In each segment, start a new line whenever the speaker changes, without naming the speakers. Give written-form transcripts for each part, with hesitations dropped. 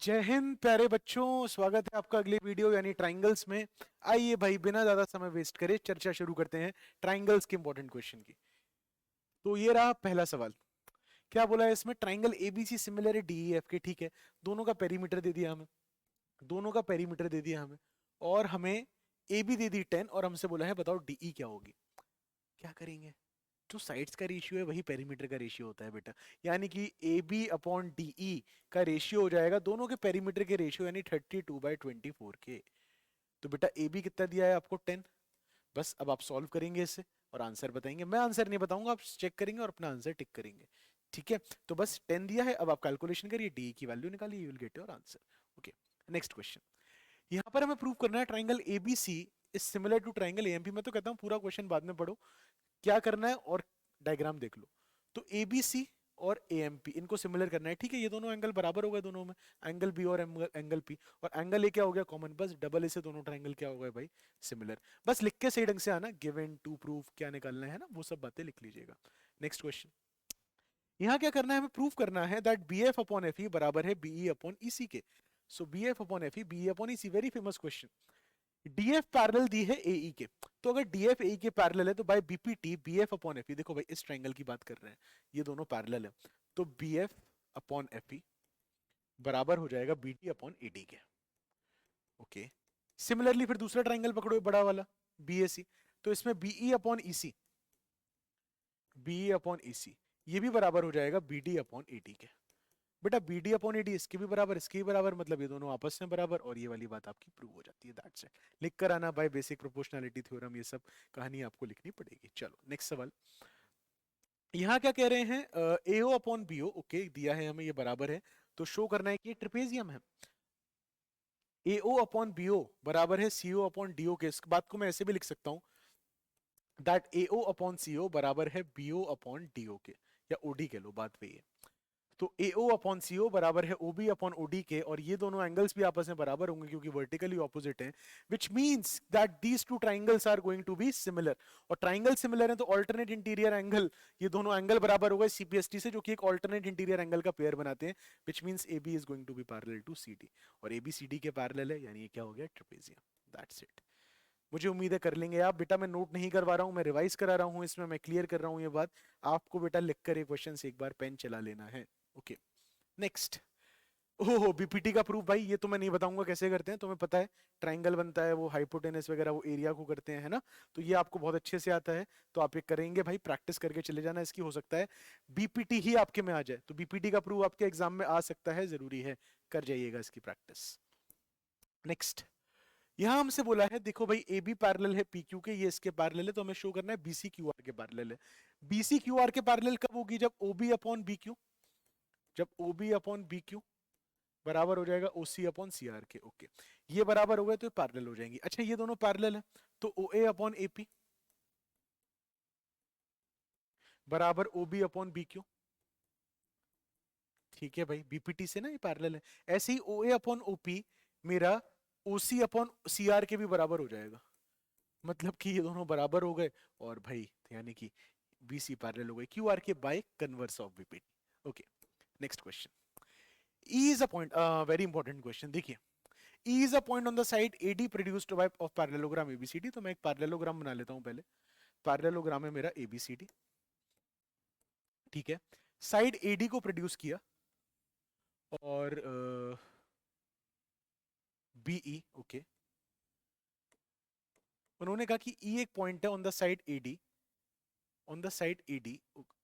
जय हिंद प्यारे बच्चों, स्वागत है आपका अगले वीडियो यानी ट्राइंगल्स में। आइए भाई, बिना ज्यादा समय वेस्ट करे चर्चा शुरू करते हैं ट्राइंगल्स के इंपॉर्टेंट क्वेश्चन की। तो ये रहा पहला सवाल। क्या बोला है इसमें? ट्राइंगल एबीसी सिमिलर है डीईएफ के, ठीक है। दोनों का पेरीमीटर दे दिया हमें, दोनों का पेरीमीटर दे दिया हमें, और हमें ए बी दे दी 10, और हमसे बोला है बताओ डीई क्या होगी। क्या करेंगे? जो साइड्स का रेशियो है वही पेरीमीटर का रेशियो होता है बेटा। यानी कि A B upon D E का रेशियो हो जाएगा दोनों के पेरीमीटर के रेशियो, यानी 32/24 के। तो बेटा ए बी कितना दिया है आपको? 10। बस अब आप सॉल्व करेंगे इसे और आंसर बताएंगे। मैं आंसर नहीं बताऊंगा, आप चेक करेंगे और अपना आंसर टिक करेंगे। ठीक है, तो बस 10 दिया है, अब आप कैलकुलेशन करिए, डी की वैल्यू निकालिए, you will get your answer. Okay, next question. यहां पर हमें प्रूव करना है triangle ABC is similar to triangle AMP. मैं तो कहता हूं पूरा क्वेश्चन बाद में पढ़ो, क्या करना है और डायग्राम देख लो। तो एबीसी और एएमपी इनको सिमिलर करना है, ठीक है। ये दोनों एंगल बराबर हो गए दोनों में, एंगल बी और एंगल पी, और एंगल ए क्या हो गया? कॉमन। बस डबल ए से दोनों ट्राइंगल क्या हो गए भाई? सिमिलर। बस लिख के सही ढंग से आना, गिवन टू प्रूफ क्या निकालना है ना, वो सब बातें लिख लीजिएगा। Next question. यहाँ क्या करना है? हमें प्रूव करना है that B F upon F E बराबर है बीई अपॉन ईसी के। So B F upon F E, BE upon EC, very famous question. DF parallel दी है एई के, तो अगर डीएफ एई के पैरेलल है तो by BPT BF upon FE, देखो भाई इस ट्रायंगल की बात कर रहे हैं, ये दोनों पैरेलल है, तो बीएफ अपॉन एफई बराबर हो जाएगा बीटी अपॉन एडी के। ओके, सिमिलरली फिर दूसरा ट्रायंगल पकड़ो, ये बड़ा वाला बीएसी, तो इसमें BE upon EC, BE upon EC ये भी बराबर हो जाएगा बीडी अपॉन एडी के। बेटा बीडी अपॉन एडी इसके भी बराबर, इसके भी बराबर, मतलब ये दोनों आपस में बराबर, और ये वाली बात आपकी प्रूव हो जाती है। That's it. लिख कर आना भाई, बेसिक प्रोपोर्शनैलिटी थ्योरम, ये सब कहानी आपको लिखनी पड़ेगी। चलो नेक्स्ट सवाल। यहाँ क्या कह रहे हैं? एओ अपॉन बीओ, ओके दिया है हमें, ये बराबर है, तो शो करना है कि ये ट्रिपेजियम है। एओ अपॉन बीओ बराबर है सीओ अपॉन डीओ के। इस बात को मैं ऐसे भी लिख सकता हूँ दैट एओ अपॉन सीओ बराबर है बीओ अपॉन डीओ के, या ओडी के लो, बात वही है। तो AO अपॉन CO बराबर है OB अपॉन OD के, और ये दोनों एंगल्स भी आपस में बराबर होंगे क्योंकि वर्टिकली ऑपोजिट हैं, which means that these two triangles are going to be similar. और ट्राइंगल सिमिलर है तो ऑल्टरनेट इंटीरियर एंगल, ये दोनों एंगल बराबर हो गए CPST से, जो कि एक ऑल्टरनेट इंटीरियर एंगल का पेयर बनाते हैं, which means AB is going to be parallel to CD, और AB CD के पैरेलल है, यानी ये क्या हो गया? ट्रेपेजियम। That's it. मुझे उम्मीद है कर लेंगे आप। बेटा मैं नोट नहीं करवा रहा हूं, मैं रिवाइज करा रहा हूं, इसमें मैं क्लियर कर रहा हूं ये बात। आपको बेटा लिखकर ये क्वेश्चन एक बार पेन चला लेना है। Okay, next. ओहो, बीपीटी का प्रूफ भाई, ये तो मैं नहीं बताऊंगा कैसे करते हैं, तुम्हें पता है ट्राइंगल बनता है, वो हाइपोटेनस वगैरह वो एरिया को करते हैं, है ना। तो ये आपको बहुत अच्छे से आता है, तो आप ये करेंगे भाई, प्रैक्टिस करके चले जाना इसकी। हो सकता है बीपीटी ही आपके में आ जाए, तो बीपीटी का प्रूफ आपके एग्जाम में आ सकता है, जरूरी है, कर जाइएगा इसकी प्रैक्टिस। नेक्स्ट। यहां हमसे बोला है देखो भाई, ए बी पैरेलल है पी क्यू के, ये इसके पैरेलल है, तो हमें शो करना है बीसी क्यू आर के पैरेलल है। बीसी क्यू आर के पैरेलल कब होगी? जब ओबी अपॉन बी क्यू, जब ओबी अपॉन बी क्यू बराबर हो जाएगा ओसी अपॉन सी आर के। ओके, ये बराबर हो गए तो ये पैरेलल हो जाएंगी। अच्छा, ये दोनों पैरेलल है, तो ओ ए अपॉन एपी बराबर ओबी अपॉन बी क्यू। ठीक है भाई, बीपीटी से ना ये पैरेलल है। ऐसे ही ओ ए अपॉन ओपी मेरा ओसी अपॉन सी आर के भी बराबर हो जाएगा, मतलब कि ये दोनों बराबर हो गए, और भाई यानी कि बीसी पैरेलल हो गए क्यू आर के by converse of BPT. Okay, next question. E is a point, very important question, देखिए। E is a point on the side AD produced by of parallelogram ABCD। तो मैं एक parallelogram बना लेता हूं पहले। पैरेललोग्राम है मेरा ABCD, ठीक है। साइड AD को प्रोड्यूस किया, और BE, ओके। उन्होंने कहा कि E एक पॉइंट है on the side AD, on the side AD,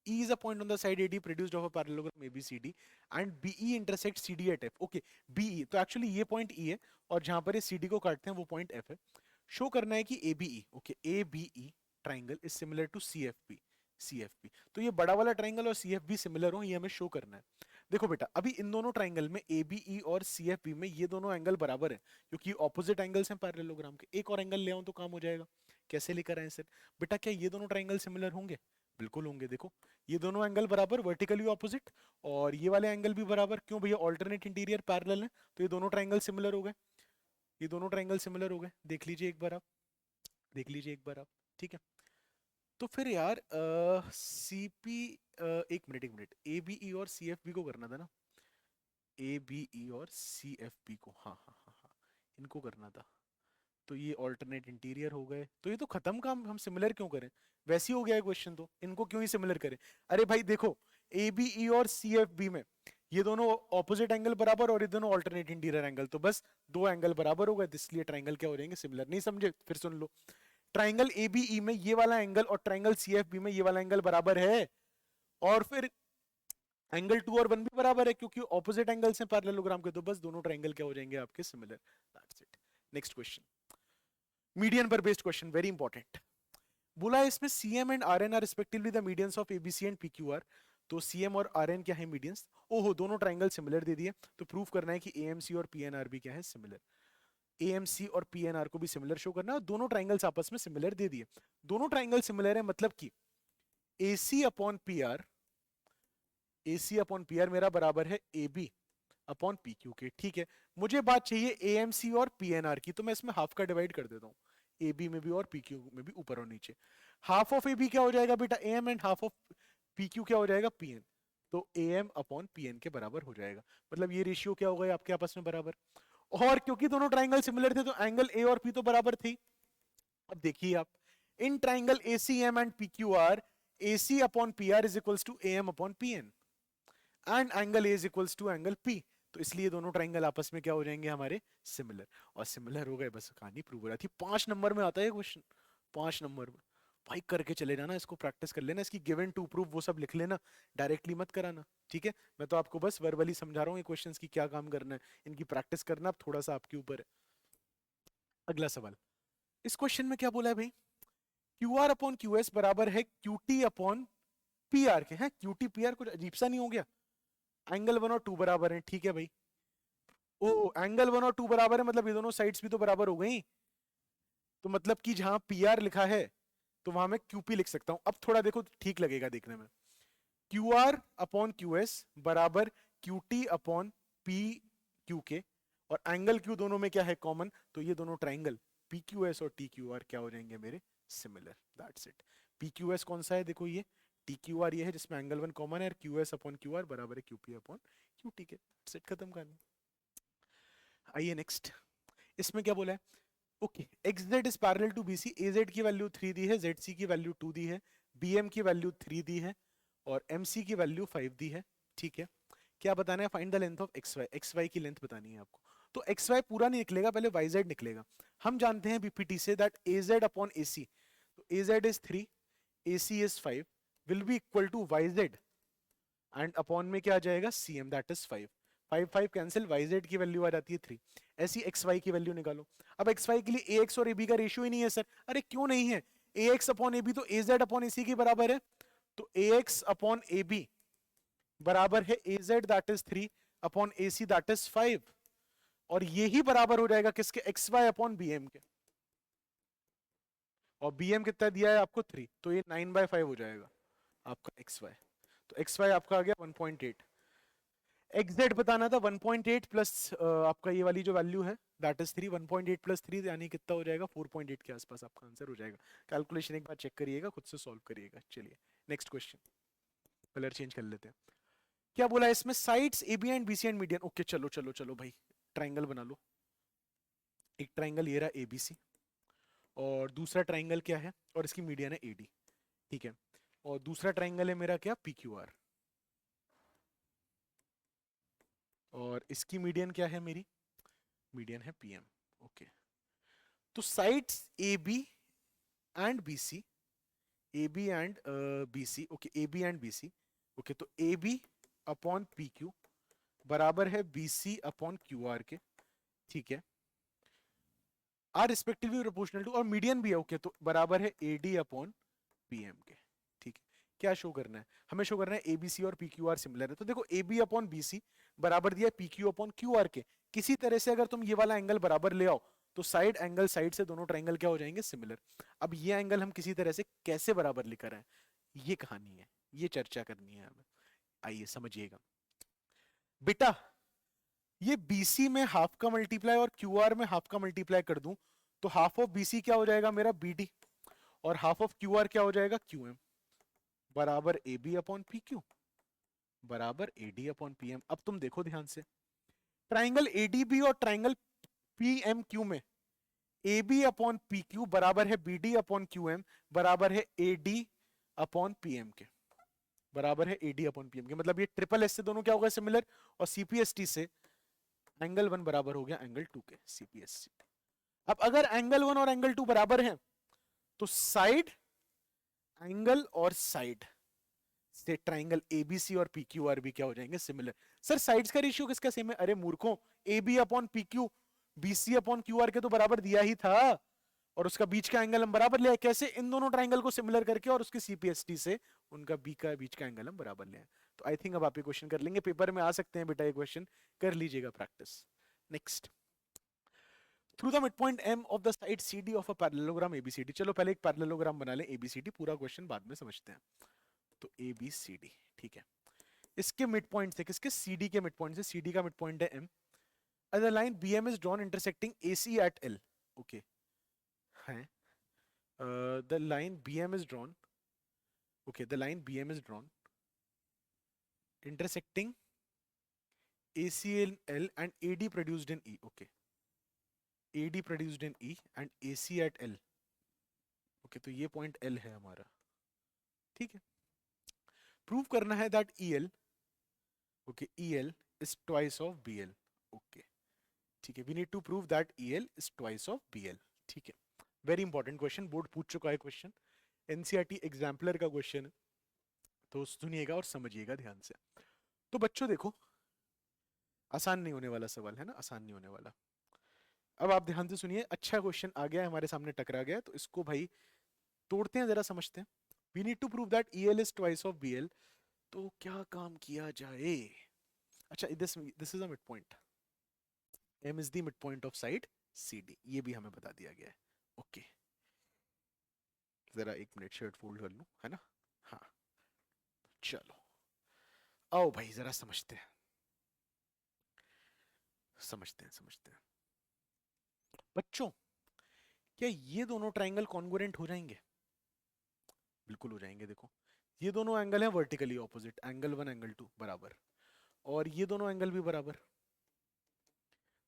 E is a point on the side AD produced of a parallelogram ABCD and BE intersects CD at F। Okay, BE तो actually ये point E है, और जहां पर ये CD को काटते हैं वो पॉइंट F है। शो करना है कि ABE, okay, ABE triangle is similar to CFP, CFP। तो ये बड़ा वाला ट्राइंगल और CFB सिमिलर हो, ये हमें शो करना है। देखो बेटा, अभी इन दोनों ट्राइंगल में ABE और CFB में ये दोनों एंगल बराबर है, क्योंकि ऑपोजिट एंगल्स हैं पैरेललोग्राम के। एक और एंगल ले आऊं तो काम हो जाएगा। कैसे लेकर आए सर? बेटा क्या ये दोनों ट्राइंगल सिमिलर होंगे? बिल्कुल होंगे। देखो, ये दोनों एंगल बराबर, वर्टिकली ऑपोजिट, और ये वाले एंगल भी बराबर। क्यों भैया? ऑल्टरनेट इंटीरियर पैरेलल है, तो ये दोनों ट्राइंगल सिमिलर हो गए, ये दोनों ट्राइंगल सिमिलर हो गए। देख लीजिए एक बार आप, देख लीजिए एक बार आप, ठीक है। तो फिर यार सीपी, एक मिनट एक मिनट, ए बी ई और सी एफ बी को करना था ना। ए बी ई और सी एफ बी को, हाँ हाँ हाँ हाँ, इनको करना था। तो ये ऑल्टरनेट इंटीरियर हो गए, तो ये तो खत्म काम, हम सिमिलर क्यों करें, वैसे ही हो गया है क्वेश्चन, तो इनको क्यों ही सिमिलर करें। अरे भाई देखो, ए बी ई और सी एफ बी में ये दोनों ऑपोजिट एंगल बराबर और ये दोनों ऑल्टरनेट इंटीरियर एंगल, तो बस दो एंगल बराबर हो गए, तो इसलिए ट्राइंगल क्या हो जाएंगे, सिमिलर। नहीं समझे, फिर सुन लो। ट्राइंगल ए बी ई में ये वाला एंगल और ट्राइंगल सी एफ बी में ये वाला एंगल बराबर है, और फिर एंगल 2 और 1 भी बराबर है, क्योंकि ऑपोजिट एंगल्स हैं पैरेललोग्राम के, तो बस दोनों ट्राइंगल क्या हो जाएंगे आपके, similar. That's it. Next question, median पर बेस्ड क्वेश्चन, वेरी इंपॉर्टेंट। बोला है इसमें CM and RN are respectively the medians of ABC and PQR. तो सीएम और आरएन क्या है, मीडियंस। ओहो, दोनों ट्राइंगल सिमिलर दे दिए, तो प्रूव करना है कि एएमसी और पीएनआर भी क्या है, सिमिलर। एएमसी और पीएनआर को भी सिमिलर शो करना है, दोनों ट्राइंगल्स आपस में सिमिलर दे दिए। दोनों ट्राइंगल सिमिलर है, मतलब कि AC upon PR, AC upon PR मेरा बराबर है एबी अपॉन पी क्यू के, ठीक है। मुझे बात चाहिए एएमसी और पीएनआर की, तो मैं इसमें हाफ का डिवाइड कर देता हूँ, ए बी में भी और पी क्यू में भी, ऊपर और नीचे। हाफ ऑफ ए बी क्या हो जाएगा बेटा, A M, and half of P Q क्या हो जाएगा, पी एन। तो A M upon P N के बराबर हो जाएगा, मतलब ये रेशियो क्या हो गया आपके आपस में बराबर। और क्योंकि दोनों ट्राइंगल सिमिलर थे, तो एंगल ए और पी तो बराबर थी। अब देखिए आप, in triangle A C M and P Q R, A C upon P R is equals to A M upon P N, and angle A is equals to angle P. तो इसलिए दोनों triangle आपस में क्या हो जाएंगे हमारे, similar. और सिमिलर हो गए, बस कहानी प्रूव हो जाती। 5 नंबर में आता है क्वेश्चन, 5 नंबर में। भाई करके चले जाना, इसको प्रैक्टिस कर लेना, इसकी गिवन टू प्रूफ वो सब लिख लेना, डायरेक्टली मत कराना, ठीक है। मैं तो आपको बस वर्बली समझा रहा हूँ ये क्वेश्चंस की क्या काम करना है, इनकी प्रैक्टिस करना अब थोड़ा सा आपके ऊपर है। अगला सवाल, इस क्वेश्चन में क्या बोला है भाई, Q R upon Q S बराबर है Q T upon P are के। हैं क्यू टी पी आर, कुछ अजीब सा नहीं हो गया, एंगल 1 और 2 बराबर है, ठीक है भाई। ओ, एंगल 1 और 2 बराबर है, मतलब ये दोनों साइड्स भी तो बराबर हो गई, तो मतलब कि जहां पी आर लिखा है तो वहां मैं क्यूपी लिख सकता हूं। अब थोड़ा देखो, ठीक लगेगा देखने में। Q R upon Q S बराबर Q T upon P Q के, और एंगल क्यू दोनों में क्या है, कॉमन, तो ये दोनों ट्राइंगल पी क्यू एस और टी क्यू आर क्या हो जाएंगे मेरे, similar. That's it. P Q S कौन सा है, देखो ये टी क्यू आर ये है जिसमें एंगल 1 कॉमन है, और Q S upon Q R बराबर है Q P upon Q T के। दैट्स इट, खत्म कहानी। आइए नेक्स्ट, इसमें क्या बोला है, okay, X Z is parallel to B C, A Z की वैल्यू 3 दी है, जेड सी की वैल्यू 2 दी है, बी एम की वैल्यू 3 दी है, और एम सी की वैल्यू 5 दी है, ठीक है। क्या बताना है, find the length of X Y की लेंथ बतानी है आपको। तो एक्स वाई पूरा नहीं निकलेगा, पहले वाई जेड निकलेगा। हम जानते हैं बीपीटी से that A Z upon A C, तो A Z is 3, A C is 5, will be equal to Y Z, and upon में क्या आ जाएगा, C M, that is 5। 5 5 cancel, Y Z की वैल्यू आ जाती है 3। ऐसी एक्स वाई की वैल्यू निकालो। अब एक्स वाई के लिए ए एक्स और ए बी का रेशियो ही नहीं है सर, अरे क्यों नहीं है, ए एक्स अपॉन ए बी तो ए जेड अपॉन ए सी के बराबर है, तो A X upon A B बराबर है A Z that is 3 upon A C that is 5, और यही बराबर हो जाएगा किसके, X Y upon B M के, और बी एम कितना दिया है आपको 3, तो ये 9/5 हो जाएगा आपका एक्स वाई। तो एक्स वाई आपका आ गया 1.8। एग्जैक्ट बताना था 1.8 प्लस आपका ये वाली जो वैल्यू है दैट इज 3, 1.8 प्लस 3 यानी कितना हो जाएगा, 4.8 के आसपास आपका आंसर हो जाएगा। कैलकुलेशन एक बार चेक करिएगा, खुद से सॉल्व करिएगा। चलिए नेक्स्ट क्वेश्चन, कलर चेंज कर लेते हैं। क्या बोला है इसमें, sides A B and B C and median. Okay चलो चलो चलो भाई, ट्राइंगल बना लो। एक ट्राइंगल ये रहा ए बी सी, और दूसरा ट्राइंगल क्या है, और इसकी मीडियन है ए डी, ठीक है। और दूसरा ट्राइंगल है मेरा क्या, पी क्यू आर, और इसकी मीडियन क्या है मेरी, मीडियन है पी एम। ओके, तो sides A B and B C, A B and B C, okay, A B and B C, okay, तो A B upon P Q बराबर है B C upon Q R के, ठीक है, are respectively proportional to, और median भी है, okay, तो बराबर है A D upon P M के, ठीक है। क्या शो करना है, हमें शो करना है ए बी सी और पी क्यू आर सिमिलर है, तो देखो A B upon B C बराबर दिया P Q upon Q R के। किसी तरह से अगर तुम ये वाला एंगल बराबर ले आओ, तो साइड एंगल साइड से दोनों ट्राइंगल क्या हो जाएंगे, सिमिलर। अब ये एंगल हम किसी तरह से कैसे बराबर लेकर आए, ये कहानी है, ये चर्चा करनी है हमें। आइए समझिएगा बेटा, ये BC में हाफ का मल्टीप्लाई और QR में हाफ का मल्टीप्लाई कर दूं, तो हाफ ऑफ BC क्या हो जाएगा मेरा BD, और हाफ ऑफ QR क्या हो जाएगा QM, बराबर AB अपॉन PQ बराबर AD अपॉन PM। अब तुम देखो ध्यान से, ट्राइंगल एडीबी और ट्राइंगल पीएमक्यू में A B upon P Q बराबर है B D upon Q M बराबर है A D upon P M के, बराबर है A D upon P M के। मतलब ये ट्रिपल एस से दोनों क्या होगा सिमिलर, और सीपीएसटी से एंगल 1 बराबर हो गया एंगल 2 के सीपीएसटी। अब अगर एंगल 1 और एंगल 2 बराबर हैं तो साइड एंगल और साइड से ट्राइंगल एबीसी और पीक्यूआरबी क्या हो जाएंगे सिमिलर। सर साइड्स का रेशियो किसका सेम है, अरे मूर्खों, A B upon P Q BC upon Q R के तो बराबर दिया ही था, और उसका बीच का एंगल हम बराबर लिया। कैसे, इन दोनों ट्राइंगल को सिमिलर करके और उसके सीपीएसटी से उनका बी का बीच का एंगल हम बराबर लिया। तो आई थिंक अब आप ये क्वेश्चन कर लेंगे, पेपर में आ सकते हैं बेटा ये क्वेश्चन, कर लीजिएगा practice. Next, through the mid point M of the side C D of a parallelogram ABCD. चलो पहले एक पैरेललोग्राम बना लें एबीसीडी, पूरा क्वेश्चन बाद में समझते हैं। तो एबीसीडी ठीक है, इसके मिड पॉइंट से, किसके, सीडी के मिड पॉइंट से, सीडी का मिड पॉइंट है M, the line BM is drawn intersecting AC at L. Okay है, the line BM is drawn, okay the line BM is drawn intersecting AC in L and AD produced in E. Okay, AD produced in E and AC at L. Okay, तो ये point L है हमारा, ठीक है। Prove करना है that EL, okay EL is twice of BL. Okay ठीक है, we need to prove that EL is twice of BL. ठीक है, वेरी इंपॉर्टेंट क्वेश्चन, बोर्ड पूछ चुका है क्वेश्चन, एनसीईआरटी एग्जाम्पलर का क्वेश्चन है, तो सुनिएगा और समझिएगा ध्यान से। तो बच्चों देखो, आसान नहीं होने वाला सवाल है ना, आसान नहीं होने वाला। अब आप ध्यान से सुनिए, अच्छा क्वेश्चन आ गया है हमारे सामने, टकरा गया, तो इसको भाई तोड़ते हैं, जरा समझते हैं। We need to prove that EL is twice of BL। तो क्या काम किया जाए, अच्छा this is a midpoint, M is the mid point of side CD, ये भी हमें बता दिया गया है। ओके जरा एक मिनट शर्ट फोल्ड कर लूं, है ना, हाँ चलो आओ भाई जरा समझते हैं, समझते हैं बच्चों। क्या ये दोनों ट्राइंगल कॉन्ग्रुएंट हो जाएंगे, बिल्कुल हो जाएंगे। देखो ये दोनों एंगल हैं वर्टिकली ऑपोजिट, एंगल 1 एंगल 2 बराबर, और ये दोनों एंगल भी बराबर,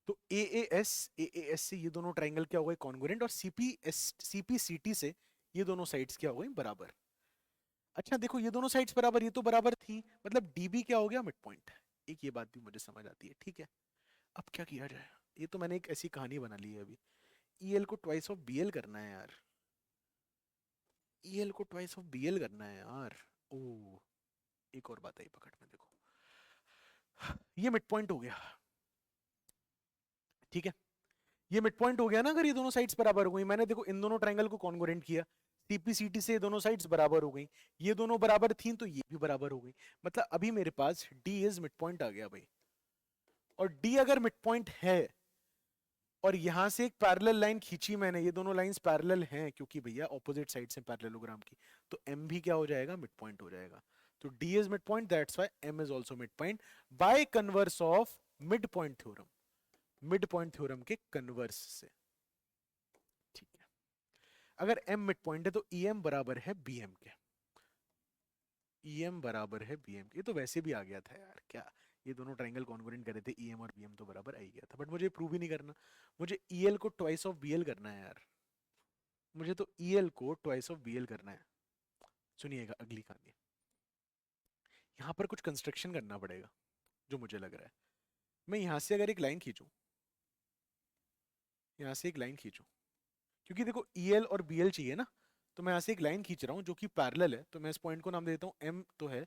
तो AAS से ये दोनों ट्राइंगल क्या हो गए कॉन्ग्रुएंट, और CPCT से ये दोनों साइड्स क्या हो गई बराबर। अच्छा देखो ये दोनों साइड्स बराबर, ये तो बराबर थी, मतलब DB क्या हो गया मिड पॉइंट। एक ये बात भी मुझे समझ आती है, ठीक है। अब क्या किया जाए, ये तो मैंने एक ऐसी कहानी बना ली है अभी, EL को ट्वाइस ऑफ BL करना है यार, EL को ट्वाइस ऑफ BL करना है यार। ओ एक और बात आई पकड़ में, देखो ये मिड पॉइंट हो गया, ठीक है, ये मिड पॉइंट हो गया ना, अगर ये दोनों साइड्स बराबर हो गई। मैंने देखो इन दोनों ट्रायंगल को कॉन्ग्रुएंट किया, सीपीसीटी से ये दोनों साइड्स बराबर हो गई, ये दोनों बराबर थी तो ये भी बराबर हो गई, मतलब अभी मेरे पास D इज मिड पॉइंट आ गया भाई। और D अगर मिड पॉइंट है और यहां से एक पैरेलल लाइन खींची मैंने, ये दोनों लाइंस पैरेलल हैं क्योंकि भैया ऑपोजिट साइड से पैरेललोग्राम की, तो M भी क्या हो जाएगा मिड पॉइंट हो जाएगा। तो D is mid point, that's why M is also mid point by converse of mid point theorem, mid point theorem के कन्वर्स से, ठीक है। अगर M मिड पॉइंट है तो EM बराबर है BM के, EM बराबर है BM के। ये तो वैसे भी आ गया था यार, क्या ये दोनों ट्रायंगल कॉन्ग्रुएंट कर रहे थे, EM और BM तो बराबर आ ही गया था, बट मुझे प्रूव ही नहीं करना, मुझे EL को ट्वाइस ऑफ BL करना है यार, मुझे तो EL को ट्वाइस ऑफ BL करना है। सुनिएगा अगली कहानी, यहाँ पर कुछ कंस्ट्रक्शन करना पड़ेगा जो मुझे लग रहा है। मैं यहाँ से अगर एक लाइन खींचूं, यहाँ से एक लाइन खींचूं, क्योंकि देखो EL और BL चाहिए ना, तो मैं यहाँ से एक लाइन खींच रहा हूँ जो कि पैरेलल है, तो मैं इस पॉइंट को नाम दे देता हूँ M, तो है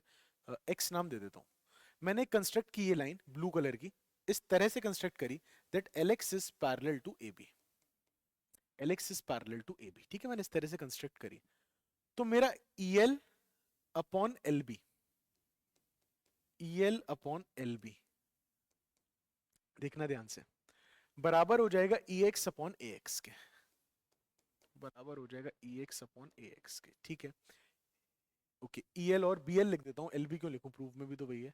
X नाम दे देता हूँ। मैंने कंस्ट्रक्ट की ये लाइन ब्लू कलर की, इस तरह से कंस्ट्रक्ट करी that LX is parallel to AB, LX is parallel to AB, ठीक है, मैंने इस तरह से कंस्ट्रक्ट करी। तो मेरा EL upon LB, EL upon LB, देखना ध्यान से, बराबर हो जाएगा EX अपॉन AX के, बराबर हो जाएगा EX अपॉन AX के, ठीक है। ओके EL और BL लिख देता हूँ, LB क्यों लिखूं, प्रूफ में भी तो वही है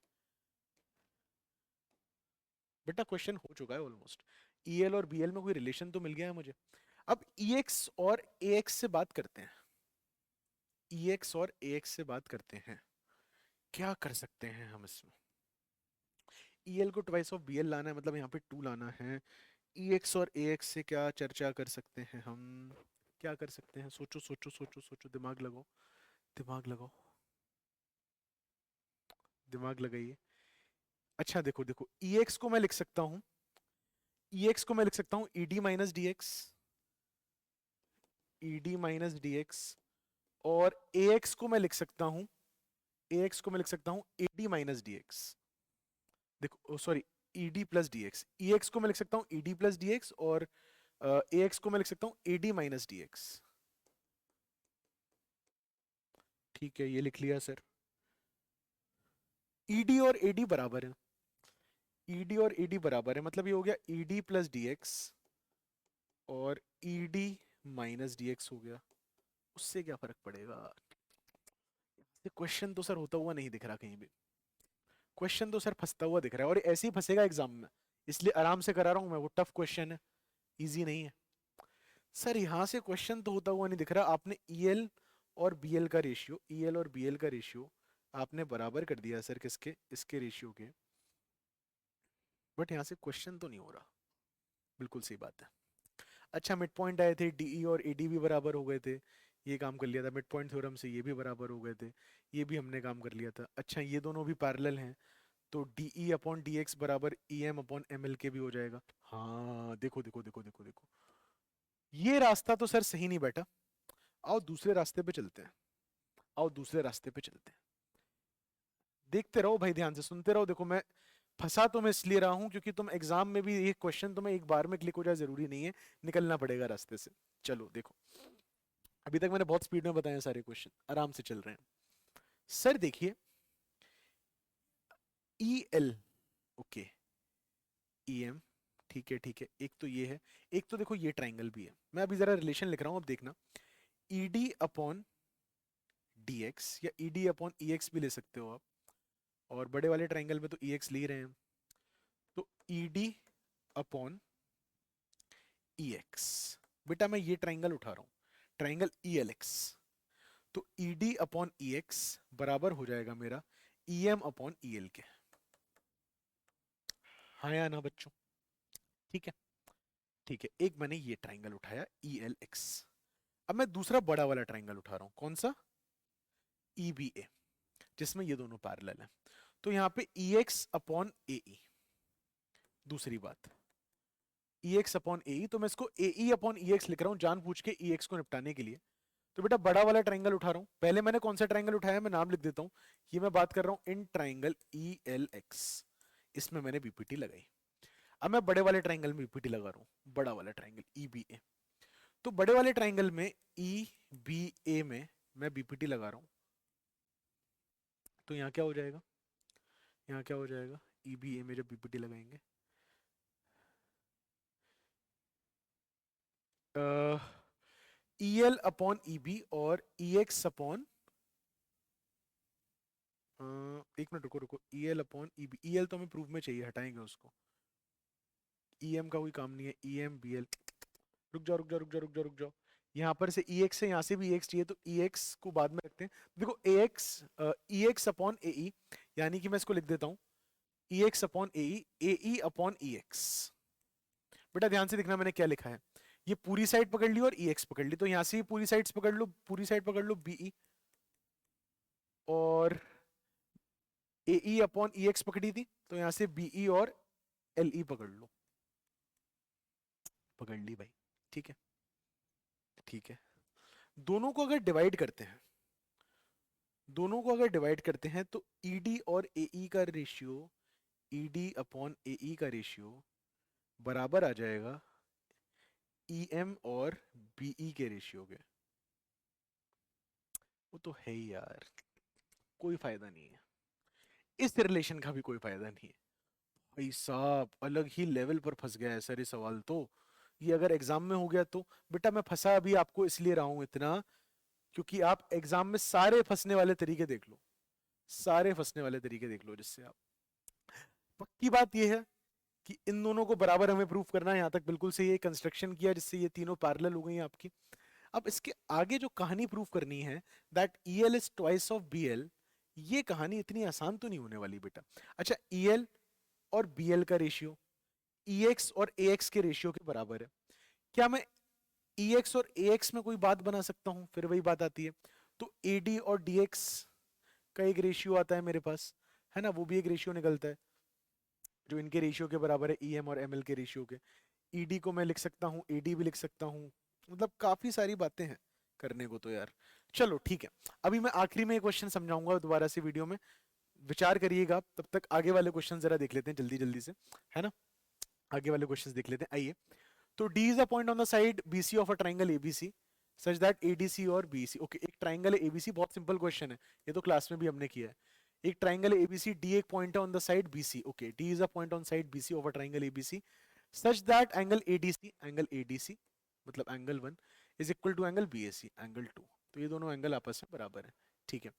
बेटा, क्वेश्चन हो चुका है ऑलमोस्ट। EL और BL में कोई रिलेशन तो मिल गया है मुझे। अब EX और AX से बात करते हैं, EX और AX से बात करते हैं, क्या कर सकते हैं हम इसमें। EL को ट्वाइस ऑफ BL लाना है, मतलब यहाँ पे 2 लाना है। EX और AX से क्या चर्चा कर सकते हैं हम, क्या कर सकते हैं? सोचो सोचो सोचो सोचो, दिमाग लगाओ, दिमाग लगाओ, दिमाग लगाइए। अच्छा देखो देखो, EX को मैं लिख सकता हूँ, EX को मैं लिख सकता हूँ ED minus DX, ED minus DX। और AX को मैं लिख सकता हूँ, AX को मैं लिख सकता हूँ AD माइनस DX। देखो sorry, ED plus DX। EX को मैं लिख सकता हूँ ED प्लस DX, और AX को मैं लिख सकता हूँ AD माइनस DX। ठीक है, ये लिख लिया सर। ED और AD बराबर है, ED और AD बराबर है, मतलब ये हो गया ED प्लस DX और ED माइनस DX हो गया। उससे क्या फर्क पड़ेगा? क्वेश्चन तो सर होता हुआ नहीं दिख रहा कहीं भी, क्वेश्चन तो सर फंसता हुआ दिख रहा है, और ऐसे ही फंसेगा एग्जाम में, इसलिए आराम से करा रहा हूं मैं। वो टफ क्वेश्चन है, इजी नहीं है सर। यहाँ से क्वेश्चन तो होता हुआ नहीं दिख रहा। आपने EL और BL का रेशियो, EL और BL का रेशियो आपने बराबर कर दिया सर, किसके? इसके रेशियो के। बट यहाँ से क्वेश्चन तो नहीं हो रहा, बिल्कुल सही बात है। अच्छा, मिड पॉइंट आए थे, DE और AD भी बराबर हो गए थे, ये काम कर लिया था। मिड पॉइंट थ्योरम से ये भी बराबर हो गए थे, ये भी हमने काम कर लिया था। अच्छा, ये दोनों भी पैरेलल हैं, तो DE अपॉन DX बराबर EM अपॉन ML के भी हो जाएगा। हाँ देखो देखो देखो देखो देखो, ये रास्ता तो सर सही नहीं बैठा। आओ दूसरे रास्ते पे चलते हैं, आओ दूसरे रास्ते पे चलते हैं। देखते रहो भाई, ध्यान से सुनते रहो। देखो मैं फंसा तो मैं इसलिए रहा हूं क्योंकि तुम एग्जाम में भी ये क्वेश्चन तुम्हें एक बार में क्लिक हो जाए जरूरी नहीं है, निकलना पड़ेगा रास्ते से। चलो देखो, अभी तक मैंने बहुत स्पीड में बताए सारे क्वेश्चन, आराम से चल रहे हैं। सर देखिए, EL, ओके, EM, ठीक है ठीक है, एक तो ये है, एक तो देखो ये ट्राइंगल भी है। मैं अभी जरा रिलेशन लिख रहा हूं, अब देखना। ED अपॉन DX या ED अपॉन EX भी ले सकते हो आप, और बड़े वाले ट्राइंगल में तो EX ले ही रहे हैं, तो ED अपॉन EX। बेटा मैं ये ट्राइंगल उठा रहा हूं, ट्राइंगल ELX, तो ED अपॉन EX बराबर हो जाएगा मेरा EM अपॉन EL के। हाँ या ना बच्चों? ठीक है ठीक है, एक मैंने ये ट्राइंगल उठाया ELX। अब मैं दूसरा बड़ा वाला ट्राइंगल उठा रहा हूं, कौन सा? EBA, जिसमें ये दोनों पैरेलल हैं। तो यहाँ पे EX अपॉन AE, दूसरी बात EX अपॉन AE, तो मैं इसको AE अपॉन EX लिख रहा हूँ जानबूझ के EX को निपटाने के लिए। तो बेटा बड़ा वाला ट्राइंगल उठा रहा हूं। पहले मैंने कौन सा ट्राइंगल उठाया, मैं नाम लिख देता हूं। ये मैं बात कर रहा हूं इन ट्राइंगल ELX, इसमें मैंने BPT लगाई। अब मैं बड़े वाले ट्राइंगल में BPT लगा रहा हूं, बड़ा वाला ट्राइंगल EBA। तो बड़े वाले ट्राइंगल में EBA में मैं BPT लगा रहा हूं, तो यहाँ क्या हो जाएगा, यहाँ क्या हो जाएगा? EBA में जब BPT लगाएंगे, EL अपॉन EB और EX अपॉन, एक मिनट रुको रुको, EL अपॉन EB, EL तो हमें प्रूफ में चाहिए, हटाएंगे उसको। EM का कोई काम नहीं है, EM BL, रुक जाओ रुक जाओ रुक जाओ रुक जाओ रुक जाओ। यहाँ पर से EX है, यहाँ से भी EX चाहिए, तो EX को बाद में रखते हैं। देखो AX, EX अपॉन AE, यानी कि मैं इसको लिख देता हूँ EX upon AE, AE upon EX। बेटा ध्यान से देखना मैंने क्या लिखा है, ये पूरी साइड पकड़ ली और EX पकड़ ली, तो यहाँ से पूरी साइड पकड़ लो, पूरी साइड पकड़ लो BE, और AE अपॉन EX पकड़ी थी, तो यहाँ से BE और LE पकड़ लो, पकड़ ली भाई। ठीक है ठीक है, दोनों को अगर डिवाइड करते हैं, दोनों को अगर डिवाइड करते हैं तो ED और AE का रेशियो, ED अपॉन AE का रेशियो बराबर आ जाएगा EM और BE के रेशियो के। वो तो है ही यार, कोई फायदा नहीं है, इस रिलेशन का भी कोई फायदा नहीं है। भाई साहब अलग ही लेवल पर फंस गया है सर ये सवाल तो। ये अगर एग्जाम में हो गया तो, बेटा मैं फंसा अभी आपको इसलिए रहा हूं इतना, क्योंकि आप एग्जाम में सारे फंसने वाले तरीके देख लो, सारे फंसने वाले तरीके देख लो, जिससे आप, पक्की बात यह है कि इन दोनों को बराबर हमें प्रूफ करना है। यहाँ तक बिल्कुल सही है, कंस्ट्रक्शन किया जिससे ये तीनों पैरेलल हो गई आपकी। अब इसके आगे जो कहानी प्रूफ करनी है, that EL is twice of BL, ये कहानी इतनी आसान तो नहीं होने वाली बेटा। अच्छा EL और BL का रेशियो EX और AX के रेशियो के बराबर है। क्या मैं EX और AX में कोई बात बना सकता हूं? फिर वही बात आती है। तो AD और DX का एक रेशियो आता है मेरे पास, है ना, वो भी एक रेशियो निकलता है जो इनके रेशियो के बराबर है, EM और ML के रेशियो के। ED को मैं लिख सकता हूँ, AD भी लिख सकता हूँ, मतलब काफी सारी बातें हैं करने को तो यार। चलो ठीक है, अभी मैं आखिरी में एक क्वेश्चन समझाऊंगा दोबारा से वीडियो में, विचार करिएगा। तब तक आगे वाले क्वेश्चन जरा देख लेते हैं जल्दी जल्दी से, है ना। आगे वाले क्वेश्चंस देख लेते हैं, आइए। तो D is a point on the side BC of a triangle ABC such that ADC और BC, ओके, एक ट्राइंगल है ABC, बहुत सिंपल क्वेश्चन है, ये तो क्लास में भी हमने किया है। एक ट्राइंगल है ABC, D एक पॉइंट है on the side BC, okay, D is a point on side BC of a triangle ABC such that angle ADC मतलब angle 1 is equal to angle BAC angle 2, तो ये दोनों angle आपस में बराबर है, ठीक है।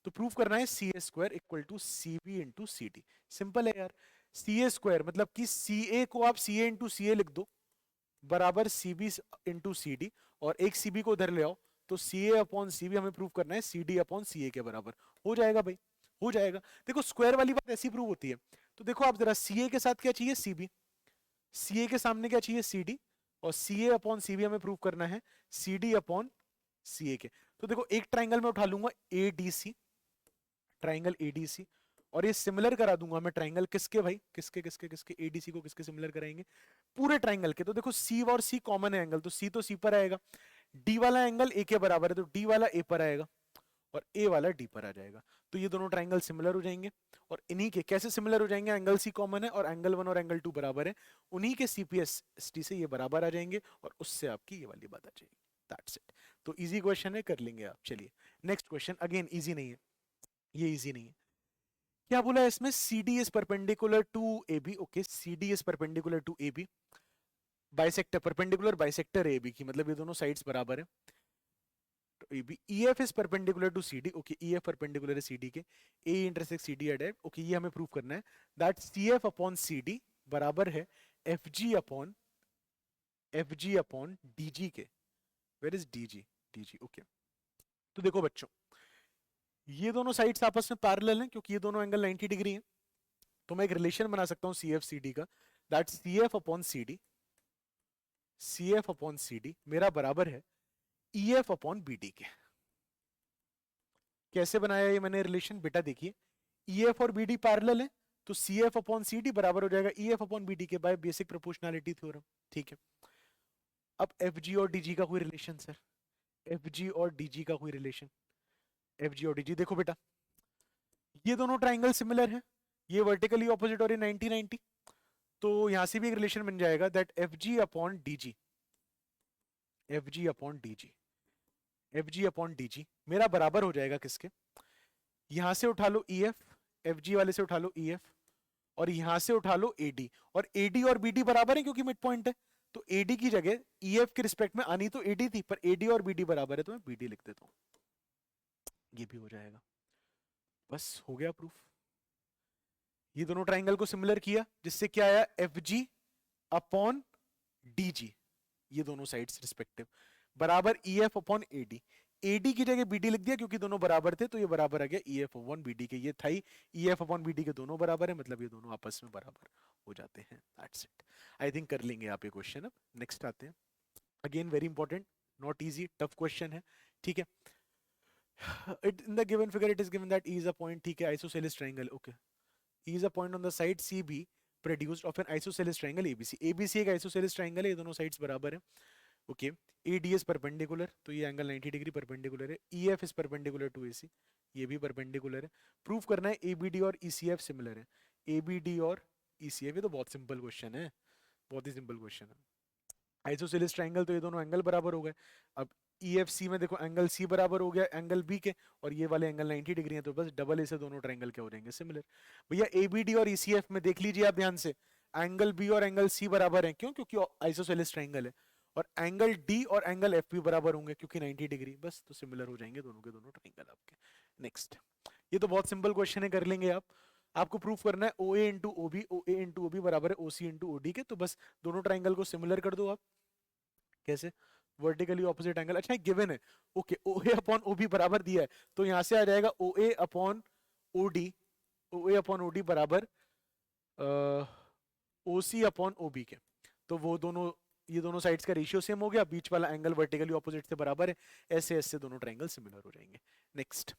तो प्रूव करना है CA square equal to CB into CD, simple है यार। CA स्क्वायर मतलब कि CA को आप CA इंटू CA लिख दो बराबर CB इंटू CD, और एक CB को उधर ले आओ, तो CA अपॉन CB हमें प्रूव करना है CD अपॉन CA के बराबर, हो जाएगा भाई, हो जाएगा। देखो स्क्वायर वाली बात ऐसी प्रूव होती है। तो देखो आप जरा, CA के साथ क्या चाहिए CB, CA के सामने क्या चाहिए CD, और CA अपॉन CB हमें प्रूव करना है CD अपॉन CA के। तो देखो एक ट्राइंगल में उठा लूंगा ADC, ट्राइंगल ADC, और ये सिमिलर करा दूंगा मैं ट्राइंगल किसके भाई, किसके किसके किसके, ADC को किसके सिमिलर कराएंगे, पूरे ट्राइंगल के। तो देखो C और C कॉमन है एंगल, तो C तो C पर आएगा, D वाला एंगल A के बराबर है तो D वाला A पर आएगा, और A वाला D पर आ जाएगा। तो ये दोनों ट्राइंगल सिमिलर हो जाएंगे, और इन्हीं के कैसे सिमिलर हो जाएंगे, एंगल C कॉमन है और एंगल 1 और एंगल 2 बराबर है, उन्हीं के CPST से ये बराबर आ जाएंगे, और उससे आपकी ये वाली बात आ जाएगी। That's it. तो इजी क्वेश्चन है, कर लेंगे आप। चलिए नेक्स्ट क्वेश्चन, अगेन इजी नहीं है, ये इजी नहीं है। क्या बोला है इसमें, CD is perpendicular to AB, okay, CD is perpendicular to AB, bisector perpendicular bisector AB की, मतलब ये दोनों साइड्स बराबर है। तो AB, EF is perpendicular to CD, okay, EF perpendicular है CD के, A intersect CD at A, okay, ये हमें प्रूव करना है दैट CF अपॉन CD बराबर है FG अपॉन DG के। Where is DG, DG, okay. तो देखो बच्चों, ये दोनों साइड्स आपस में पैरेलल हैं क्योंकि ये दोनों एंगल 90 डिग्री हैं, तो मैं एक रिलेशन बना सकता हूं CF CD का, दैट CF अपॉन CD मेरा बराबर है EF अपॉन BD के। कैसे बनाया ये मैंने रिलेशन, बेटा देखिए, EF और BD पैरेलल है, तो CF अपॉन CD बराबर हो जाएगा EF अपॉन BD के बाय बेसिक प्रोपोर्शनैलिटी थ्योरम, ठीक है। अब FG और DG का कोई रिलेशन सर, FG और DG का कोई रिलेशन, FG और DG देखो बेटा, ये दोनों ट्राइंगल सिमिलर है, ये वर्टिकली ऑपोजिट और ये 90 90, तो यहां से भी एक रिलेशन बन जाएगा that FG upon DG, FG upon DG, FG upon DG मेरा बराबर हो जाएगा किसके, यहां से उठा लो EF, FG वाले से उठा लो EF, और यहां से उठा लो AD, और AD और BD बराबर है क्योंकि मिड पॉइंट है, तो AD की जगह EF के रिस्पेक्ट में आनी तो AD थी, पर AD और BD बराबर है तो मैं BD लिख देता हूं, ये भी हो जाएगा। बस हो गया प्रूफ। ये दोनों ट्राइंगल को सिमिलर किया, जिससे क्या आया, FG अपॉन DG, ये दोनों साइड्स रिस्पेक्टिव बराबर EF अपॉन AD, AD की जगह BD लिख दिया क्योंकि दोनों बराबर थे, तो ये बराबर आ गया EF अपॉन BD के, ये था ही EF अपॉन BD के दोनों बराबर है, मतलब ये दोनों आपस में बराबर हो जाते हैं। दैट्स इट, आई थिंक कर लेंगे आप ये क्वेश्चन। अब नेक्स्ट आते हैं, again very important, not easy, tough question है, ठीक है। It in the given figure it is given that E is a point, ठीक है, isosceles triangle, okay, E is a point on the side CB produced of an isosceles triangle ABC, ABC एक isosceles triangle है, ये दोनों sides बराबर है, okay. AD is perpendicular, तो ये एंगल 90 डिग्री परपेंडिकुलर है, EF is perpendicular to AC, ये भी परपेंडिकुलर है। प्रूफ करना है ABD और ECF सिमिलर है, ABD और ECF, ये तो बहुत सिंपल क्वेश्चन है, बहुत ही सिंपल क्वेश्चन है। आइसोसेलेस ट्रायंगल, तो ये दोनों एंगल बराबर हो गए। अब EFC में देखो एंगल C बराबर हो गया एंगल B के, और ये वाले एंगल 90 डिग्री है, तो बस डबल ए से दोनों ट्रायंगल क्या हो जाएंगे, सिमिलर। भैया ABD और ECF में देख लीजिए आप ध्यान से, एंगल B और एंगल C बराबर है, क्यों, क्योंकि आइसोसेलेस ट्रायंगल है, और एंगल D और एंगल F भी बराबर होंगे क्योंकि 90 डिग्री, बस तो सिमिलर हो जाएंगे दोनों के दोनों ट्रायंगल आपके। नेक्स्ट, ये तो बहुत सिंपल क्वेश्चन है, कर लेंगे आप। आपको प्रूफ करना है OA into OB, OA into OB बराबर है OC इंटू OD के, तो बस दोनों ट्रायंगल को सिमिलर कर दो आप। कैसे, वर्टिकली ऑपोजिट एंगल, अच्छा गिवन है, ओके, OA अपॉन OB बराबर दिया है, तो यहां से आ जाएगा OA upon OD, OA upon OD बराबर ओ सी अपॉन ओ बी के, तो वो दोनों, ये दोनों साइड्स का रेशियो सेम हो गया, बीच वाला एंगल वर्टिकली ऑपोजिट से बराबर है, ऐसे ऐसे दोनों ट्राइंगल सिमिलर हो जाएंगे। नेक्स्ट,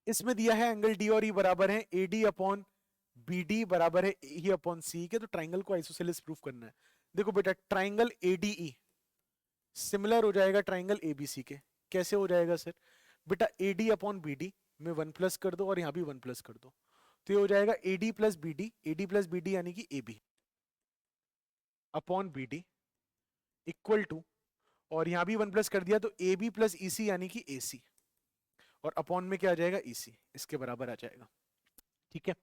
इसमें दिया है एंगल डी और ई बराबर है A D upon B D बराबर है ई अपॉन सी के, तो ट्राइंगल को आइसोसेलेस प्रूफ करना है। देखो बेटा, triangle A D E similar हो जाएगा ट्राइंगल एबीसी के। कैसे हो जाएगा सर? बेटा A D upon B D में 1 प्लस कर दो और यहाँ भी 1 प्लस कर दो, तो ये हो जाएगा A D plus B D, A D plus B D यानी कि A B upon B D equal to, और यहाँ भी 1 प्लस कर दिया तो ए बी प्लस ई सी यानी कि ए सी, और अपॉन में क्या आ जाएगा? ई सी, इसके बराबर आ जाएगा। ठीक है,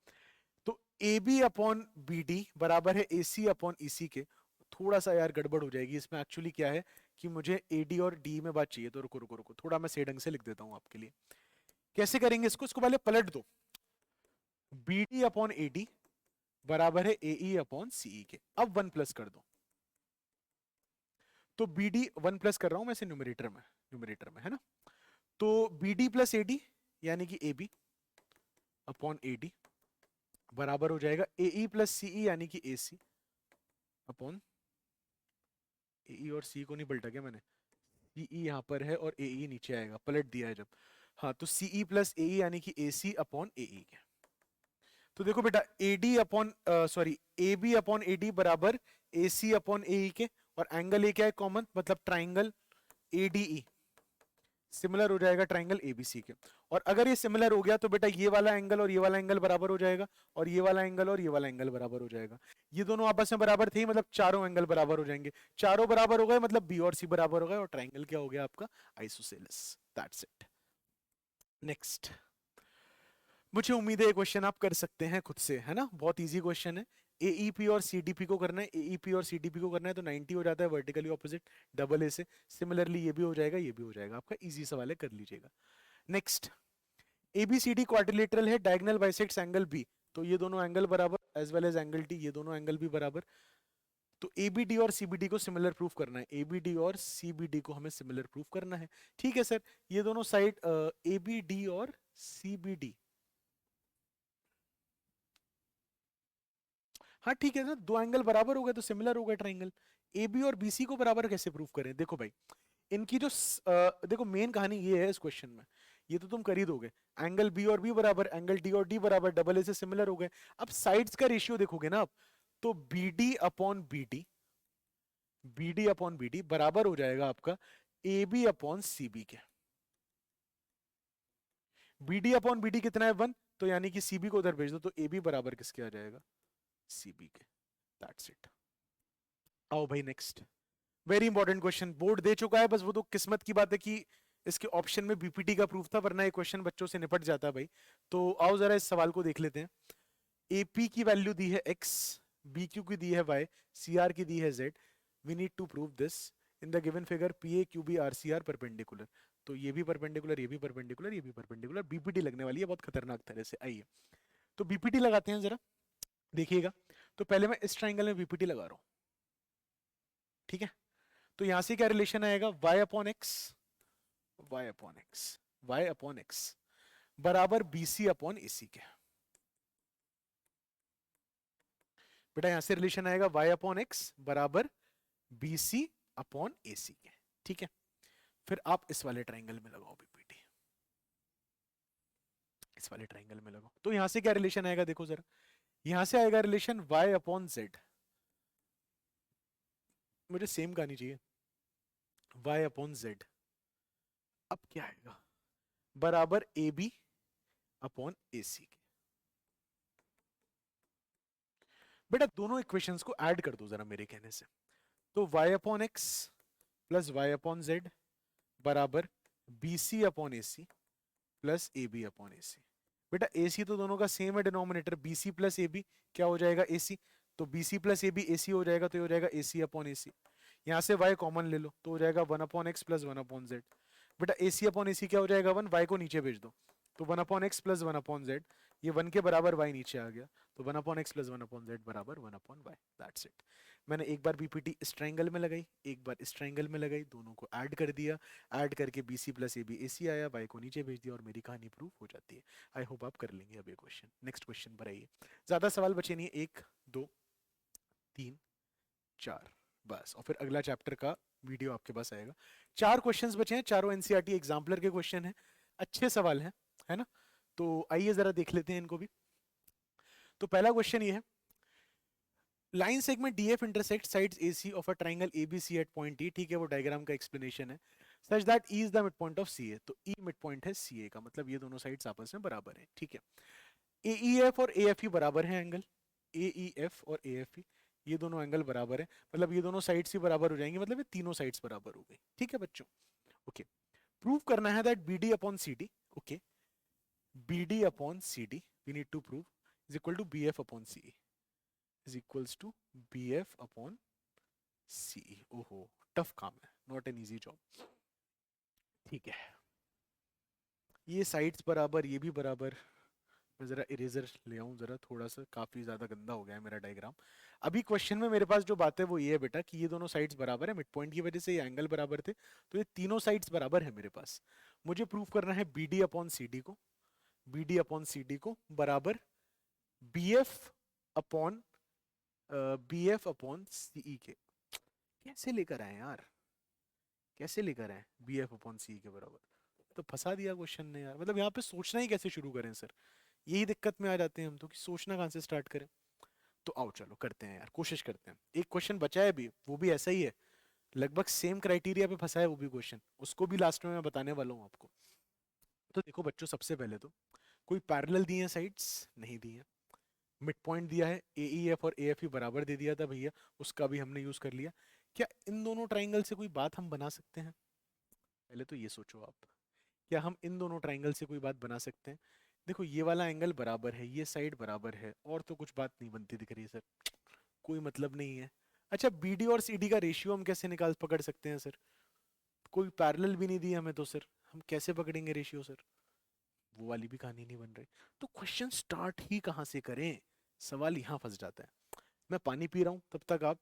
तो A B upon B D बराबर है ए सी अपॉन ई सी के। थोड़ा सा यार गड़बड़ हो जाएगी इसमें, एक्चुअली क्या है कि मुझे ए डी और डी में बात चाहिए, तो रुको रुको रुको, थोड़ा मैं सही ढंग से लिख देता हूँ आपके लिए। कैसे करेंगे इसको? इसको पहले पलट दो, B D upon A D बराबर है ए ई अपॉन सी ई के। अब 1 प्लस कर दो, तो बी डी 1 प्लस कर रहा हूं मैं इसे न्यूमरेटर में है ना, तो B D plus A D यानी कि A B upon A D बराबर हो जाएगा ए ई प्लस सी ई यानी कि ए सी अपॉन ए ई, और सी को नहीं पलटा क्या मैंने? सी ई यहाँ पर है और ए ई नीचे आएगा, पलट दिया है जब। हाँ, तो सी ई प्लस ए ई यानी कि ए सी अपॉन ए ई के। तो देखो बेटा, A D upon sorry A B upon A D बराबर ए सी अपॉन ए ई के, और एंगल ए क्या है? कॉमन, मतलब triangle A D E similar हो जाएगा ट्राइंगल एबीसी के। और अगर ये सिमिलर हो गया तो बेटा ये वाला एंगल और ये वाला एंगल बराबर हो जाएगा, और ये वाला एंगल और ये वाला एंगल बराबर हो जाएगा। ये दोनों आपस में बराबर थे, मतलब चारों एंगल बराबर हो जाएंगे। चारों बराबर हो गए मतलब बी और सी बराबर हो गए, और ट्राइंगल क्या हो गया आपका? आइसोसेलेस। That's it. नेक्स्ट, मुझे उम्मीद है ये क्वेश्चन आप कर सकते हैं खुद से, है ना? बहुत इजी क्वेश्चन है। एईपी और सीडीपी को करना है, एईपी और सीडीपी को करना है, तो 90 हो जाता है वर्टिकली ऑपोजिट डबल ए से। सिमिलरली ये भी हो जाएगा, ये भी हो जाएगा, आपका इजी सवाल है, कर लीजिएगा। नेक्स्ट, एबीसीडी क्वाड्रिलेटरल है, डायगोनल बाइसेक्ट्स एंगल बी, तो ये दोनों एंगल बराबर as well as angle T, ये दोनों एंगल भी बराबर। तो एबीडी और सीबीडी को सिमिलर प्रूफ करना है, एबीडी और सीबीडी को हमें सिमिलर प्रूफ करना है। ठीक है सर, ये दोनों साइड एबीडी और सीबीडी, हाँ ठीक है ना, दो एंगल बराबर हो गए तो सिमिलर हो गए ट्राइंगल। ए बी और बी सी को बराबर कैसे प्रूफ करें? देखो भाई, इनकी जो देखो मेन कहानी ये है इस क्वेश्चन में, ये तो तुम कर ही दोगे। एंगल बी और बी बराबर, एंगल डी और डी बराबर, डबल ए से सिमिलर हो गए। अब साइड्स का रेशियो देखोगे ना आप, तो B D upon B D, B D upon B D बराबर हो जाएगा आपका A B upon C B के। B D upon B D कितना है? 1, तो यानी कि सी बी को उधर भेज दो, तो ए बी बराबर किसके आ जाएगा? सी बी के। That's it. आओ भाई next, very important question, board दे चुका है, बस वो तो किस्मत की बात है कि इसके ऑप्शन में बीपीटी का प्रूफ था, वरना ये क्वेश्चन बच्चों से निपट जाता भाई। तो आओ जरा इस सवाल को देख लेते हैं। एपी की वैल्यू दी है x, बीक्यू की दी है y, सीआर की दी है z। We need to prove this in the given figure PA QB RCR perpendicular. तो ये भी परपेंडिकुलर, ये भी परपेंडिकुलर, ये भी परपेंडिकुलर, बीपीटी लगने वाली है बहुत खतरनाक तरह से। आइए तो बीपीटी लगाते हैं जरा, देखिएगा। तो पहले मैं इस ट्राइंगल में बीपीटी लगा रहा हूं, ठीक है? तो यहां से क्या रिलेशन आएगा? y upon x, y upon x, y upon x बराबर bc अपॉन ac के। बेटा यहां से रिलेशन आएगा y अपॉन एक्स बराबर bc अपॉन ac के, ठीक है? फिर आप इस वाले ट्राइंगल में लगाओ बीपीटी, इस वाले ट्राइंगल में लगाओ। तो यहां से क्या रिलेशन आएगा देखो जरा, यहां से आएगा रिलेशन y अपॉन z, मुझे सेम कहानी चाहिए, y अपॉन z। अब क्या आएगा? बराबर ए बी अपॉन ए सी के। बेटा दोनों इक्वेशंस को ऐड कर दो जरा मेरे कहने से, तो y upon X plus y upon Z बराबर B C upon A C plus A B upon A C. बेटा ए सी तो दोनों का सेम है denominator, B C plus A B क्या हो जाएगा? ए सी, तो B C plus A B A C हो जाएगा, तो ये हो जाएगा ए सी अपॉन ए सी। यहाँ से y कॉमन ले लो, तो हो जाएगा 1 upon X plus 1 upon Z. बेटा ए सी अपॉन ए सी क्या हो जाएगा? 1, y को नीचे भेज दो, तो 1 upon X plus 1 upon Z, ये 1 के बराबर y नीचे आ गया, तो 1 upon X plus 1 upon Z बराबर 1 अपॉन वाई। That's it. मैंने एक बार बीपीटी इस ट्राइंगल में लगाई, एक बार इस ट्राइंगल में लगाई, दोनों को ऐड कर दिया, ऐड करके B C plus A B A C आया, y को नीचे भेज दिया, और मेरी कहानी प्रूफ हो जाती है। आई होप आप कर लेंगे अब ये क्वेश्चन। नेक्स्ट क्वेश्चन पर आइए। ज्यादा सवाल बचे नहीं है, 1 2 3 4 बस, और फिर अगला चैप्टर का वीडियो आपके पास आएगा। 4 क्वेश्चंस बचे हैं, चारों एनसीईआरटी एग्जाम्पलर के क्वेश्चन हैं, अच्छे सवाल हैं, है ना। तो आइए जरा देख लेते हैं इनको भी। तो पहला क्वेश्चन ये है, line segment DF intersect sides AC of a triangle ABC at point E, ठीक है, वो डायग्राम का एक्सप्लेनेशन है। Such that E is the mid point of CA, तो ई मिड पॉइंट है सीए का, मतलब ये दोनों साइड्स आपस में बराबर है, ठीक है। एईएफ और एएफई बराबर है एंगल, एईएफ और एएफई ये दोनों एंगल बराबर है, मतलब ये दोनों साइड्स ही बराबर हो जाएंगी, मतलब ये तीनों साइड्स बराबर हो गई, ठीक है बच्चों। ओके, प्रूव करना है that BD upon CD, okay, BD upon CD we need to prove is equal to BF upon CE, is equals to BF upon CE. ओहो, टफ काम है, नॉट एन इजी जॉब, ठीक है। ये sides बराबर, ये भी बराबर। मैं जरा इरेजर ले आऊं जरा, थोड़ा सा काफी ज्यादा गंदा हो गया है मेरा डायग्राम। अभी क्वेश्चन में मेरे पास जो बात है वो ये है बेटा कि ये दोनों साइड्स बराबर है, मिड पॉइंट की वजह से ये एंगल बराबर थे, तो ये तीनों साइड्स बराबर है मेरे पास। मुझे प्रूव करना है बीडी अपॉन सीडी को, बीडी अपॉन सीडी को बराबर BF upon BF upon CE के। कैसे लेकर आए यार, कैसे लेकर आए बी एफ अपॉन सी के बराबर, तो फंसा दिया क्वेश्चन ने यार। मतलब यहाँ पे सोचना ही कैसे शुरू करें सर, यही दिक्कत में आ जाते हैं हम तो कि सोचना कहाँ से स्टार्ट करें। तो आओ चलो करते हैं यार, कोशिश करते हैं। एक क्वेश्चन बचा है भी, वो भी ऐसा ही है, लगभग सेम क्राइटेरिया पे फंसा है वो भी क्वेश्चन, उसको भी लास्ट में मैं बताने वाला हूँ आपको। तो देखो बच्चों, सबसे पहले तो कोई पैरेलल दिए हैं साइड्स, नहीं दिए। मिड पॉइंट दिया है, ए ई एफ और ए एफ ई बराबर दे दिया था भैया, उसका भी हमने यूज कर लिया। क्या इन दोनों ट्राइंगल से कोई बात हम बना सकते हैं? पहले तो ये सोचो आप, क्या हम इन दोनों ट्राइंगल से कोई बात बना सकते हैं? देखो ये वाला एंगल बराबर है, ये साइड बराबर है, और तो कुछ बात नहीं बनती दिख रही है सर, कोई मतलब नहीं है। अच्छा, बीडी और सीडी का रेशियो हम कैसे निकाल पकड़ सकते हैं सर? कोई पैरेलल भी नहीं दी हमें तो सर, हम कैसे पकड़ेंगे रेशियो सर? वो वाली भी कहानी नहीं बन रही। तो क्वेश्चन स्टार्ट ही कहाँ से करें, सवाल यहाँ फंस जाता है। मैं पानी पी रहा हूँ, तब तक आप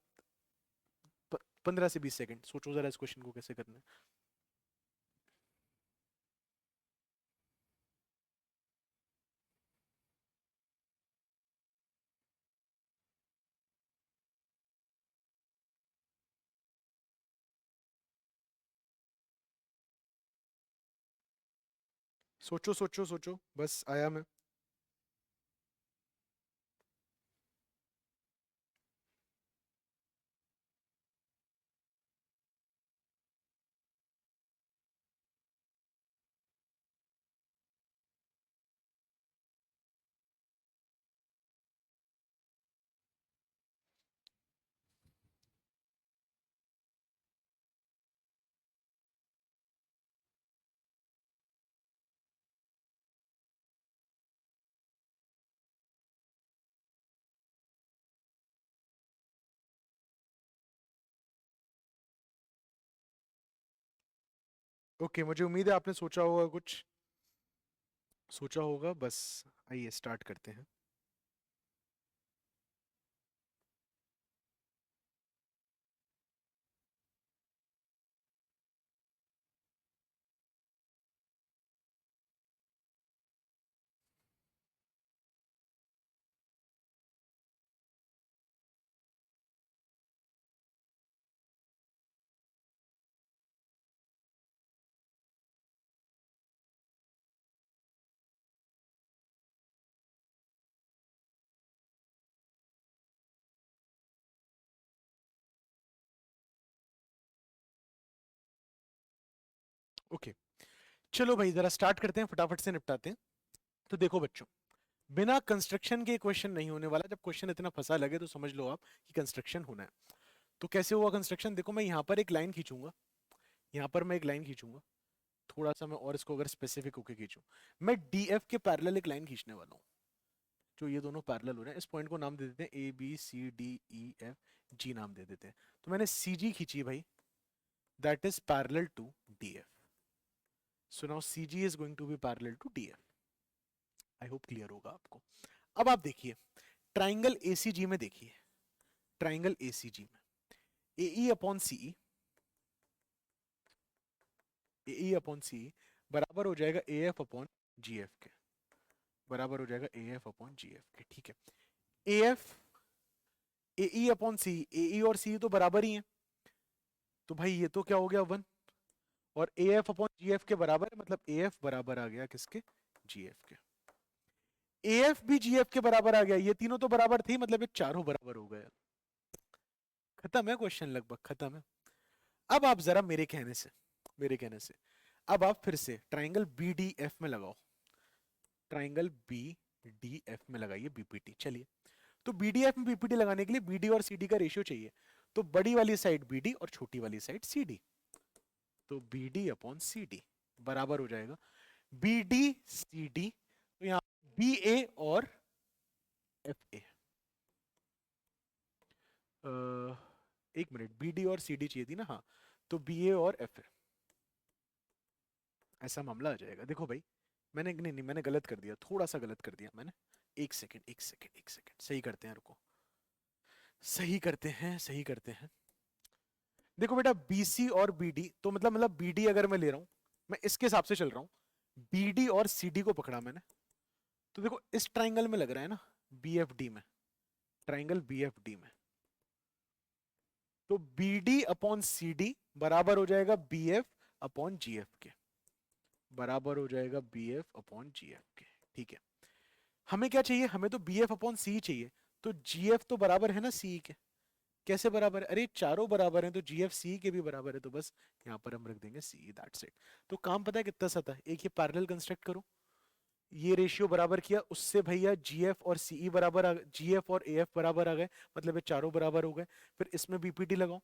15 से 20 सेकंड सोचो जरा इस क्वेश्चन को कैसे करना है। सोचो सोचो सोचो, बस आया मैं। ओके, मुझे उम्मीद है आपने सोचा होगा कुछ, सोचा होगा। बस आइए स्टार्ट करते हैं। ओके, चलो भाई जरा स्टार्ट करते हैं, फटाफट से निपटाते हैं। तो देखो बच्चों, बिना कंस्ट्रक्शन के क्वेश्चन नहीं होने वाला। जब क्वेश्चन इतना फंसा लगे तो समझ लो आप कि कंस्ट्रक्शन होना है। तो कैसे हुआ कंस्ट्रक्शन, देखो मैं यहाँ पर एक लाइन खींचूंगा, यहाँ पर मैं एक लाइन खींचूंगा, थोड़ा सा मैं और इसको अगर स्पेसिफिक होके खींचूं, मैं डी एफ के पैरेलल एक लाइन खींचने वाला हूँ, जो ये दोनों पैरेलल हो रहे हैं। इस पॉइंट को नाम दे देते हैं A B C D E F G, नाम दे देते हैं। तो मैंने सी जी खींची भाई, that is parallel to D F. So now C G is going to be parallel to D F. I hope clear होगा आपको। अब आप देखिए ट्राइंगल एसीजी में, देखिए ट्राइंगल एसीजी में ए अपॉन सी, ए अपॉन सी बराबर हो जाएगा A F upon G F के, बराबर हो जाएगा A F upon G F के, ठीक है। A F A E upon सी, ए ई और सी तो बराबर ही है, तो भाई ये तो क्या हो गया 1, और A F upon G F के बराबर है, मतलब ए एफ बराबर आ गया किसके, जी एफ के। ए एफ भी जी एफ के बराबर आ गया, ये तीनों तो बराबर थी, मतलब ये चारों बराबर हो गए। खत्म है क्वेश्चन, लगभग खत्म है। अब आप जरा मेरे कहने से अब आप फिर से ट्राइंगल बी डी एफ में लगाओ, ट्राइंगल बी डी एफ में लगाइए बीपीटी। चलिए, तो बीडीएफ में बीपीटी लगाने के लिए बीडी और सीडी का रेशियो चाहिए, तो बड़ी वाली साइड बीडी और छोटी वाली साइड सीडी, तो बीडी अपॉन सीडी बराबर हो जाएगा बीडी सीडी, तो यहां बी ए और एफ ए। एक मिनट, बीडी और सीडी चाहिए थी ना, हाँ, तो बी ए और एफ ए, ऐसा मामला आ जाएगा। देखो भाई, मैंने नहीं नहीं मैंने गलत कर दिया, थोड़ा सा गलत कर दिया मैंने। एक सेकंड एक सेकंड एक सेकंड, सही करते हैं, रुको, सही करते हैं। देखो बेटा, बीसी और बीडी, तो मतलब बीडी अगर मैं ले रहा हूं, मैं इसके हिसाब से चल रहा हूं, बीडी और सीडी को पकड़ा मैंने, तो देखो इस ट्राइंगल में लग रहा है ना, बीएफडी में, ट्राइंगल बीएफडी में, तो बीडी अपॉन सीडी बराबर हो जाएगा बीएफ अपॉन जीएफ के, बराबर हो जाएगा बीएफ अपॉन जीएफ के। ठीक है, हमें क्या चाहिए, हमें तो बीएफ अपॉन सी चाहिए, तो जीएफ तो बराबर है ना सी के। कैसे बराबर है, अरे चारों बराबर हैं, तो जीएफ सी के भी बराबर है, तो बस यहाँ पर हम रख देंगे सी, दैट्स इट। तो काम पता है कितना सा था, एक ये पैरेलल कंस्ट्रक्ट करो, ये रेशियो बराबर किया, उससे भैया जीएफ और सीई बराबर आ गए, जीएफ और एएफ बराबर आ गए, मतलब ये चारों बराबर हो गए। फिर इसमें बीपीटी लगाओ,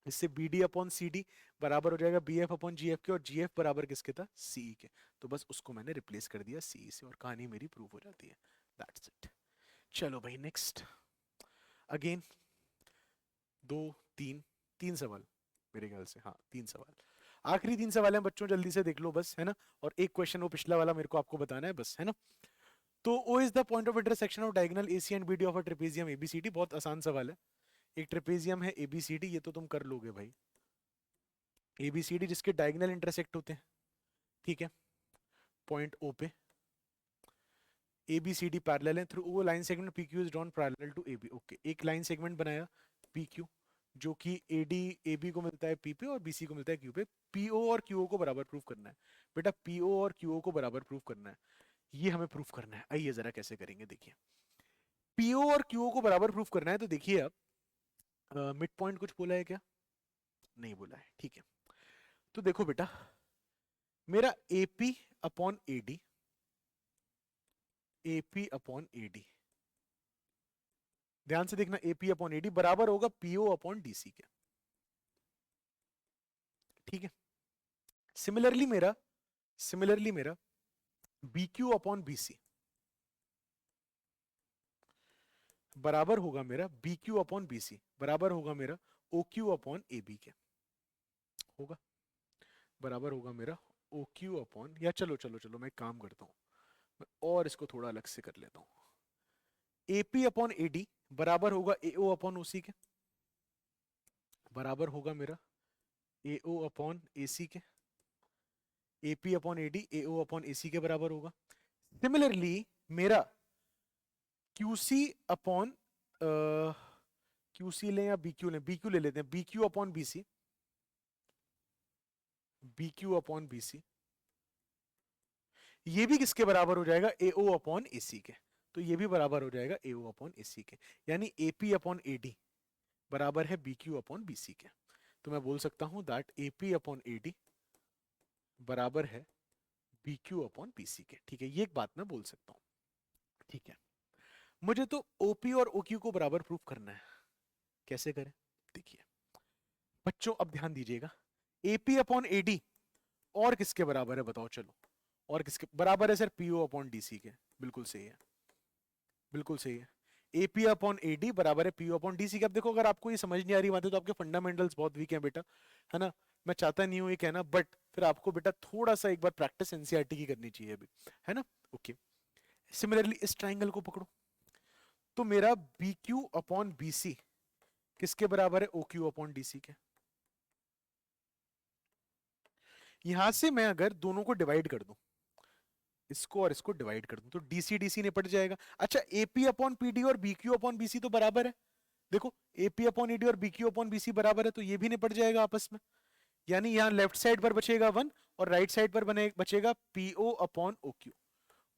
इससे बीडी अपॉन सीडी बराबर हो जाएगा बीएफ अपॉन जीएफ के, और जीएफ बराबर किसके था, सीई के, तो बस उसको मैंने रिप्लेस कर दिया सीई से, और कहानी मेरी प्रूव हो जाती है, दैट्स इट। चलो भाई नेक्स्ट, अगेन दो तीन तीन सवाल मेरे ख्याल से, हाँ 3 सवाल, आखिरी 3 सवाल हैं बच्चों, जल्दी से देख लो बस, है ना, और एक क्वेश्चन वो पिछला वाला मेरे को आपको बताना है बस, है ना। तो O is the point of intersection of diagonal AC and BD of a trapezium ABCD, बहुत आसान सवाल है। एक ट्रेपेजियम है एबीसीडी, ये तो तुम कर लोगे भाई, एबीसीडी जिसके डायगोनल इंटरसेक्ट होते हैं, ठीक है, पॉइंट ओ पे एबीसीडी पैरेलल है, थ्रू वो line segment PQ is drawn parallel to AB, okay, एक लाइन सेगमेंट बनाया पीक्यू, जो कि एडी एबी को मिलता है पी पे और बीसी को मिलता है क्यू पे, पीओ और क्यूओ को बराबर प्रूफ करना है। बेटा पीओ और क्यूओ को बराबर प्रूफ करना है, ये हमें प्रूफ करना है, आइए जरा कैसे करेंगे देखिए। पीओ और क्यूओ को बराबर प्रूफ करना है, तो देखिए अब मिड पॉइंट कुछ बोला है क्या, नहीं बोला है, ठीक है। तो देखो बेटा, मेरा AP upon AD, AP upon AD, ध्यान से देखना, एपी अपॉन एडी बराबर होगा पीओ अपॉन डीसी के, ठीक है। सिमिलरली मेरा बीक्यू अपॉन बीसी बराबर होगा मेरा बीक्यू अपॉन बीसी बराबर होगा मेरा ओक्यू अपॉन एबी के, होगा, बराबर होगा मेरा ओक्यू अपॉन, या चलो चलो चलो मैं एक काम करता हूं, मैं और इसको थोड़ा अलग से कर लेता हूं, एपी अपॉन एडी बराबर होगा एओ अपॉन ओसी के, बराबर होगा मेरा एओ अपॉन एसी के, AP upon AD AO upon AC के बराबर होगा। सिमिलरली मेरा क्यूसी अपॉन क्यूसी लें या बीक्यू लें, बीक्यू ले लेते हैं, BQ upon BC, BQ upon BC, ये भी किसके बराबर हो जाएगा, एओ अपॉन एसी के, तो ये भी बराबर हो जाएगा एओ अपॉन एसी के, यानी एपी अपॉन एडी बराबर है बीक्यू अपॉन बीसी के। तो मैं बोल सकता हूं दैट एपी अपॉन एडी बराबर है बीक्यू अपॉन बीसी के, ठीक है, ये एक बात मैं बोल सकता हूं, ठीक है। मुझे तो ओपी और ओक्यू को बराबर प्रूफ करना है, कैसे करें देखिए बच्चों, अब ध्यान दीजिएगा, एपी अपॉन एडी और किसके बराबर है बताओ, चलो, और किसके बराबर है सर, पीओ अपॉन डीसी के, बिल्कुल सही है, बिल्कुल सही है, एपी अपॉन एडी बराबर है पीओ अपॉन डीसी के। अब देखो, अगर आपको ये समझ नहीं आ रही बात है, तो आपके फंडामेंटल्स बहुत वीक हैं बेटा, है ना, मैं चाहता नहीं हूं ये कहना, बट फिर आपको बेटा थोड़ा सा एक बार प्रैक्टिस एनसीईआरटी की करनी चाहिए अभी, है ना, ओके। सिमिलरली इस ट्राइंगल को पकड़ो, तो मेरा B Q upon B C किसके बराबर है, O Q upon D C के। यहां से मैं अगर दोनों को डिवाइड कर दूं, इसको और इसको डिवाइड कर दूं तो डीसी डीसी निपट जाएगा। अच्छा एपी अपॉन पीडी और बीक्यू अपॉन बीसी तो बराबर है, देखो एपी अपॉन ईडी और बीक्यू अपॉन बीसी बराबर है, तो ये भी निपट जाएगा आपस में। यानी यहाँ लेफ्ट साइड पर बचेगा 1 और राइट साइड पर बचेगा पीओ अपॉन ओक्यू।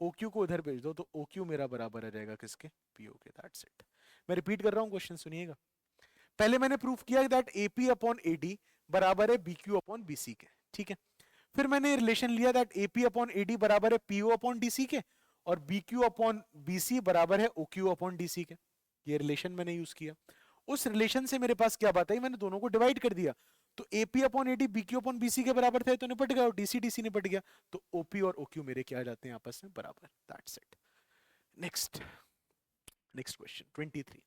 ओक्यू को उधर भेज दो तो ओक्यू मेरा बराबर आ जाएगा किसके, पीओ के। That's it. मैं रिपीट कर रहा हूँ क्वेश्चन सुनिएगा। पहले मैंने प्रूफ किया दैट एपी अपॉन एडी बराबर है बीक्यू अपॉन बीसी के, ठीक है। फिर मैंने रिलेशन लिया दैट एपी अपॉन एडी बराबर है पीओ अपॉन डीसी के और बीक्यू अपॉन बीसी बराबर है ओक्यू अपॉन डीसी के। ये रिलेशन मैंने यूज किया। उस रिलेशन से मेरे पास क्या बात आई, मैंने दोनों को डिवाइड कर दिया तो AP upon AD BQ upon BC के बराबर थे तो निपट गया, और डीसी डीसी निपट गया, तो ओपी और ओक्यू मेरे क्या आ जाते हैं आपस में बराबर। That's it. Next next question 23।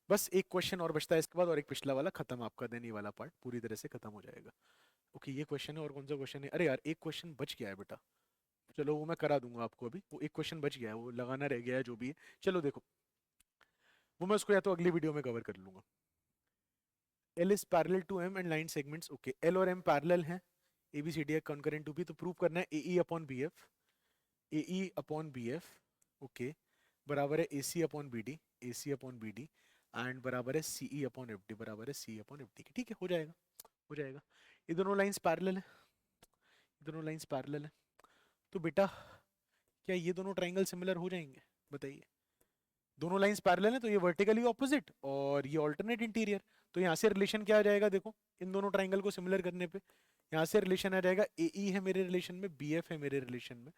बस एक क्वेश्चन और बचता है इसके बाद और एक पिछला वाला खत्म, आपका देन ये वाला पार्ट पूरी तरह से खत्म हो जाएगा। ओके ये क्वेश्चन है, और कौन सा क्वेश्चन है, अरे यार एक क्वेश्चन बच गया है बेटा, चलो वो मैं करा दूंगा आपको अभी, वो एक क्वेश्चन बच गया है, वो लगाना रह गया है जो भी है। चलो देखो वो मैं उसको या तो अगली वीडियो में कवर कर लूंगा। L is parallel to M and line segments, okay L और M पैरेलल हैं, ABCD है concurrent to B, तो प्रूव करना है AE upon BF, AE upon BF okay बराबर है AC upon BD, AC upon BD and बराबर है CE अपॉन FD, बराबर है CE अपॉन FD के। ठीक है हो जाएगा, हो जाएगा। ये दोनों लाइंस पैरेलल है, दोनों लाइंस पैरेलल है, तो बेटा क्या ये दोनों ट्राइंगल सिमिलर हो जाएंगे, बताइए। दोनों लाइंस पैरेलल हैं तो ये वर्टिकली ऑपोजिट और ये ऑल्टरनेट इंटीरियर, तो यहाँ से रिलेशन क्या आ जाएगा, देखो इन दोनों ट्राइंगल को सिमिलर करने पे यहाँ से रिलेशन आ जाएगा AE है मेरे रिलेशन में, BF है मेरे रिलेशन में,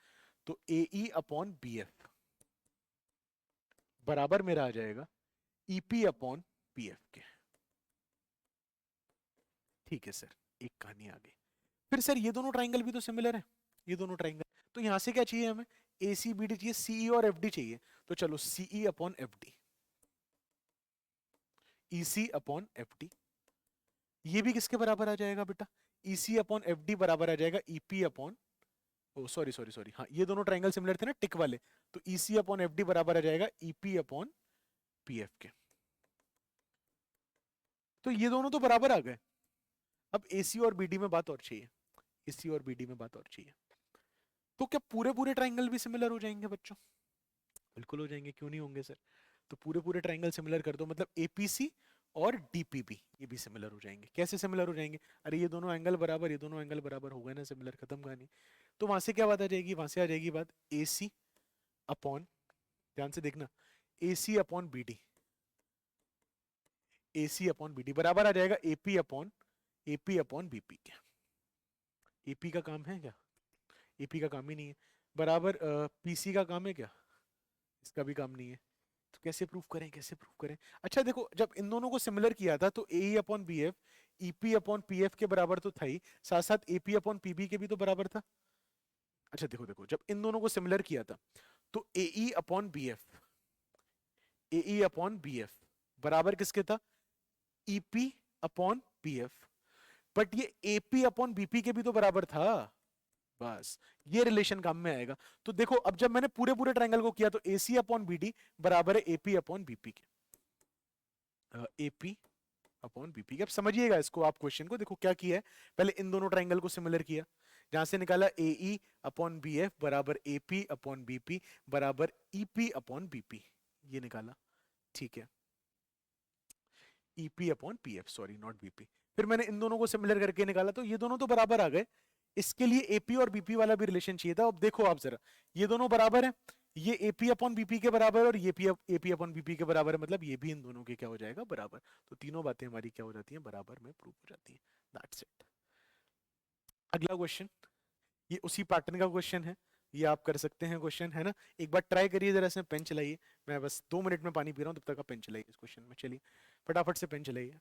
तो AE अपॉन BF बराबर मेरा आ जाएगा EP अपॉन PF के। ठीक है सर, एक कहानी आ गई। फिर सर ये दोनों ट्राइंगल भी तो सिमिलर है, ये दोनों ट्राइंगल, तो यहाँ से क्या चाहिए हमें, ACBD चाहिए, CE और FD चाहिए, तो चलो CE upon FD, EC upon FD, ये भी किसके बराबर आ जाएगा बेटा, EC अपॉन FD बराबर आ जाएगा EP अपॉन, ओ सॉरी सॉरी सॉरी, हाँ ये दोनों ट्राइंगल सिमिलर थे ना टिक वाले, तो EC अपॉन FD बराबर आ जाएगा EP अपॉन PF के। तो ये दोनों तो बराबर आ गए। अब AC और BD में बात और चाहिए, AC और BD में बात और चाहिए, तो क्या पूरे पूरे ट्राइंगल भी सिमिलर हो जाएंगे बच्चों, बिल्कुल हो जाएंगे, क्यों नहीं होंगे सर। तो पूरे पूरे ट्राइंगल सिमिलर कर दो, मतलब APC और DPB ये भी सिमिलर हो जाएंगे। कैसे सिमिलर हो जाएंगे, अरे ये दोनों एंगल बराबर, ये दोनों एंगल बराबर हो गए ना सिमिलर, खत्म कहानी। तो वहां से क्या बात आ जाएगी, वहां से आ जाएगी बात AC अपॉन, ध्यान से देखना, AC upon BD, AC upon BD बराबर आ जाएगा AP अपॉन BP के। AP का काम है क्या, AP का काम ही नहीं है, बराबर PC का काम है क्या, इसका भी काम नहीं है, तो कैसे प्रूफ करें, कैसे प्रूफ करें। अच्छा देखो जब इन दोनों को सिमिलर किया था तो AE upon BF EP upon PF के बराबर तो था ही, साथ साथ AP अपॉन PB के भी तो बराबर था। अच्छा देखो देखो जब इन दोनों को सिमिलर किया था तो AE upon BF, AE upon BF बराबर किसके था, EP अपॉन PF, बट ये AP अपॉन BP के भी तो बराबर था, बस ये रिलेशन काम में आएगा। तो देखो अब जब मैंने पूरे पूरे ट्रायंगल को किया तो AC अपॉन BD बराबर है AP अपॉन BP के, AP अपॉन BP के। अब समझिएगा इसको, आप क्वेश्चन को देखो क्या किया है, पहले इन दोनों ट्रायंगल को सिमिलर किया, जहां से निकाला AE अपॉन BF बराबर AP अपॉन BP बराबर EP अपॉन BP, ये निकाला, ठीक है, EP upon PF, sorry not BP। फिर मैंने इन दोनों को सिमिलर करके निकाला तो ये दोनों तो बराबर आ गए, इसके लिए AP और BP वाला भी रिलेशन चाहिए था। अब देखो आप जरा, ये दोनों बराबर है, ये AP अपॉन BP के बराबर है और ये AP अपॉन BP के बराबर है, मतलब ये भी इन दोनों के क्या हो जाएगा बराबर, तो तीनों बातें हमारी क्या हो जाती हैं बराबर में प्रूव हो जाती हैं। That's it. अगला क्वेश्चन, ये उसी पैटर्न का क्वेश्चन है, ये आप कर सकते हैं क्वेश्चन, है ना। एक बार ट्राई करिए जरा, इसमें पेन चलाइए, मैं बस 2 मिनट में पानी पी रहा हूँ तब तक आप पेन चलाइए इस क्वेश्चन में, चलिए फटाफट से पेन चलाइए।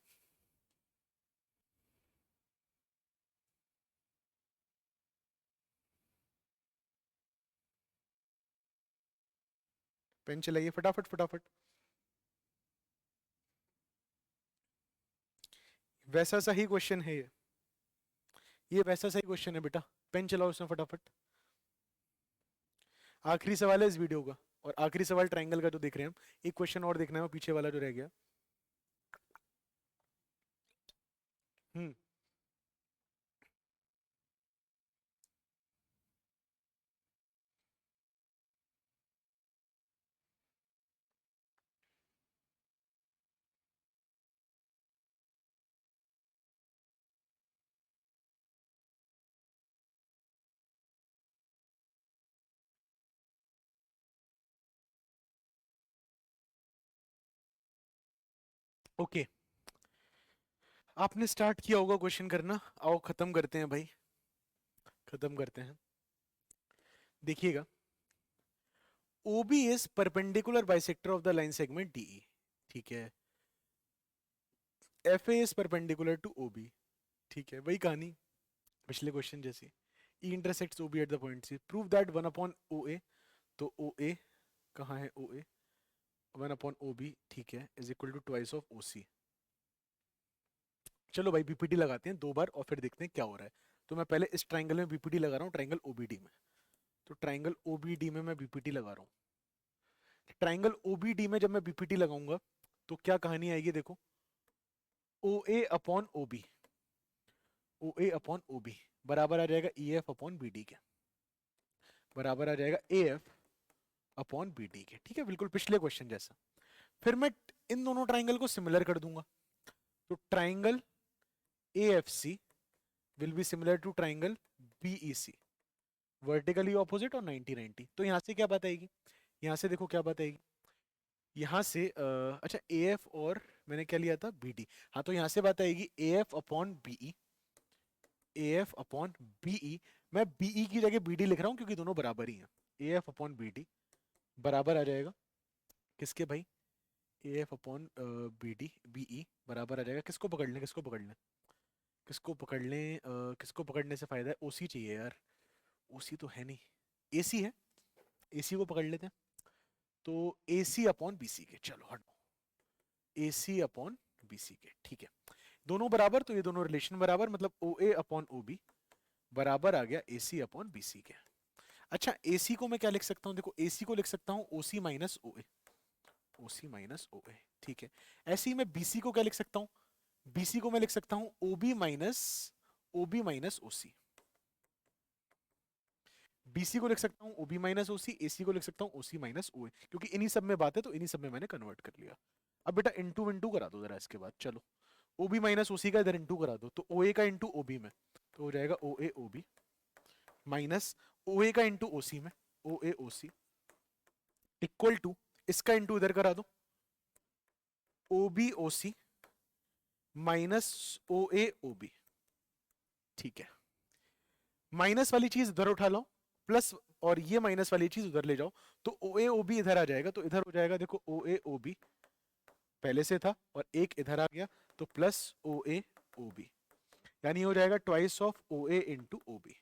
पेन चलाइए फटाफट फटाफट। वैसा सा ही क्वेश्चन है ये वैसा सा ही क्वेश्चन है बेटा, पेन चलाओ उसमें फटाफट। आखिरी सवाल है इस वीडियो का, और आखिरी सवाल ट्रायंगल का जो देख रहे हैं हम, एक क्वेश्चन और देखना है, वो पीछे वाला जो रह गया। हम्म ओके, आपने स्टार्ट किया होगा क्वेश्चन करना, आओ खत्म करते हैं भाई, खत्म करते हैं। देखिएगा, OB is perpendicular bisector of the line segment DE, ठीक है। FA is perpendicular to OB, ठीक है, वही कहानी पिछले क्वेश्चन जैसी। E intersects OB at the point C, prove that 1 upon OA, तो OA कहाँ है, OA 1 अपॉन OB, ठीक है, is equal to twice of OC। चलो भाई बीपीटी लगाते हैं 2 बार और फिर देखते हैं क्या हो रहा है। तो मैं पहले इस ट्राइंगल में बीपीटी लगा रहा हूँ, ट्राइंगल OBD में। तो ट्राइंगल OBD में मैं बीपीटी लगा रहा हूँ। ट्राइंगल OBD में जब मैं बीपीटी लगाऊंगा तो क्या कहानी आएगी, देखो, OA upon OB, OA upon OB बराबर आ जाएगा EF अपॉन BD के, बराबर आ जाएगा AF अपॉन BD के, ठीक है, बिल्कुल पिछले क्वेश्चन जैसा। फिर मैं इन दोनों ट्राइंगल को सिमिलर कर दूंगा, तो triangle AFC will be similar to triangle BEC, vertically opposite और 90-90। तो यहाँ से क्या बात आएगी, यहाँ से देखो क्या बात आएगी, यहाँ से अच्छा AF और मैंने क्या लिया था BD, हाँ, तो यहाँ से बात आएगी AF upon BE, AF upon BE। मैं BE की जगह BD लिख रहा हूँ क्योंकि दोनों बराबर ही हैं। AF अपॉन BD बराबर आ जाएगा किसके भाई, AF अपॉन BD BE बराबर आ जाएगा, किसको पकड़ लें, किसको पकड़ लें, किसको पकड़ लें, किसको पकड़ने से फायदा है, OC चाहिए यार, OC तो है नहीं, AC है, AC को पकड़ लेते हैं। तो AC अपॉन BC के, चलो हटो, AC अपॉन BC के, ठीक है, दोनों बराबर, तो ये दोनों रिलेशन बराबर, मतलब OA अपॉन OB बराबर आ गया AC अपॉन BC के। अच्छा AC को मैं क्या लिख सकता हूँ, देखो AC को लिख सकता हूँ OC minus OA, OC minus OA, ठीक है। ऐसे ही मैं BC को क्या लिख सकता हूँ, BC को मैं लिख सकता हूँ OB माइनस OC, BC को लिख सकता हूँ OB माइनस OC, AC को लिख सकता हूँ OC माइनस OA, क्योंकि इन्हीं सब में बात है तो इन्हीं सब में मैंने कन्वर्ट कर लिया। अब बेटा इंटू इंटू करा दो जरा इसके बाद, चलो OB माइनस OC का इधर इंटू करा दो, तो OA का इंटू OB में तो हो जाएगा OA OB माइनस OA का इंटू OC में OA OC इक्वल टू इसका इंटू इधर करा दो OB OC minus OA OB, ठीक है। माइनस वाली चीज उधर उठा लो, प्लस, और ये माइनस वाली चीज उधर ले जाओ, तो OA OB इधर आ जाएगा, तो इधर हो जाएगा देखो OA OB पहले से था और एक इधर आ गया, तो प्लस OA OB, यानी हो जाएगा twice of OA into OB।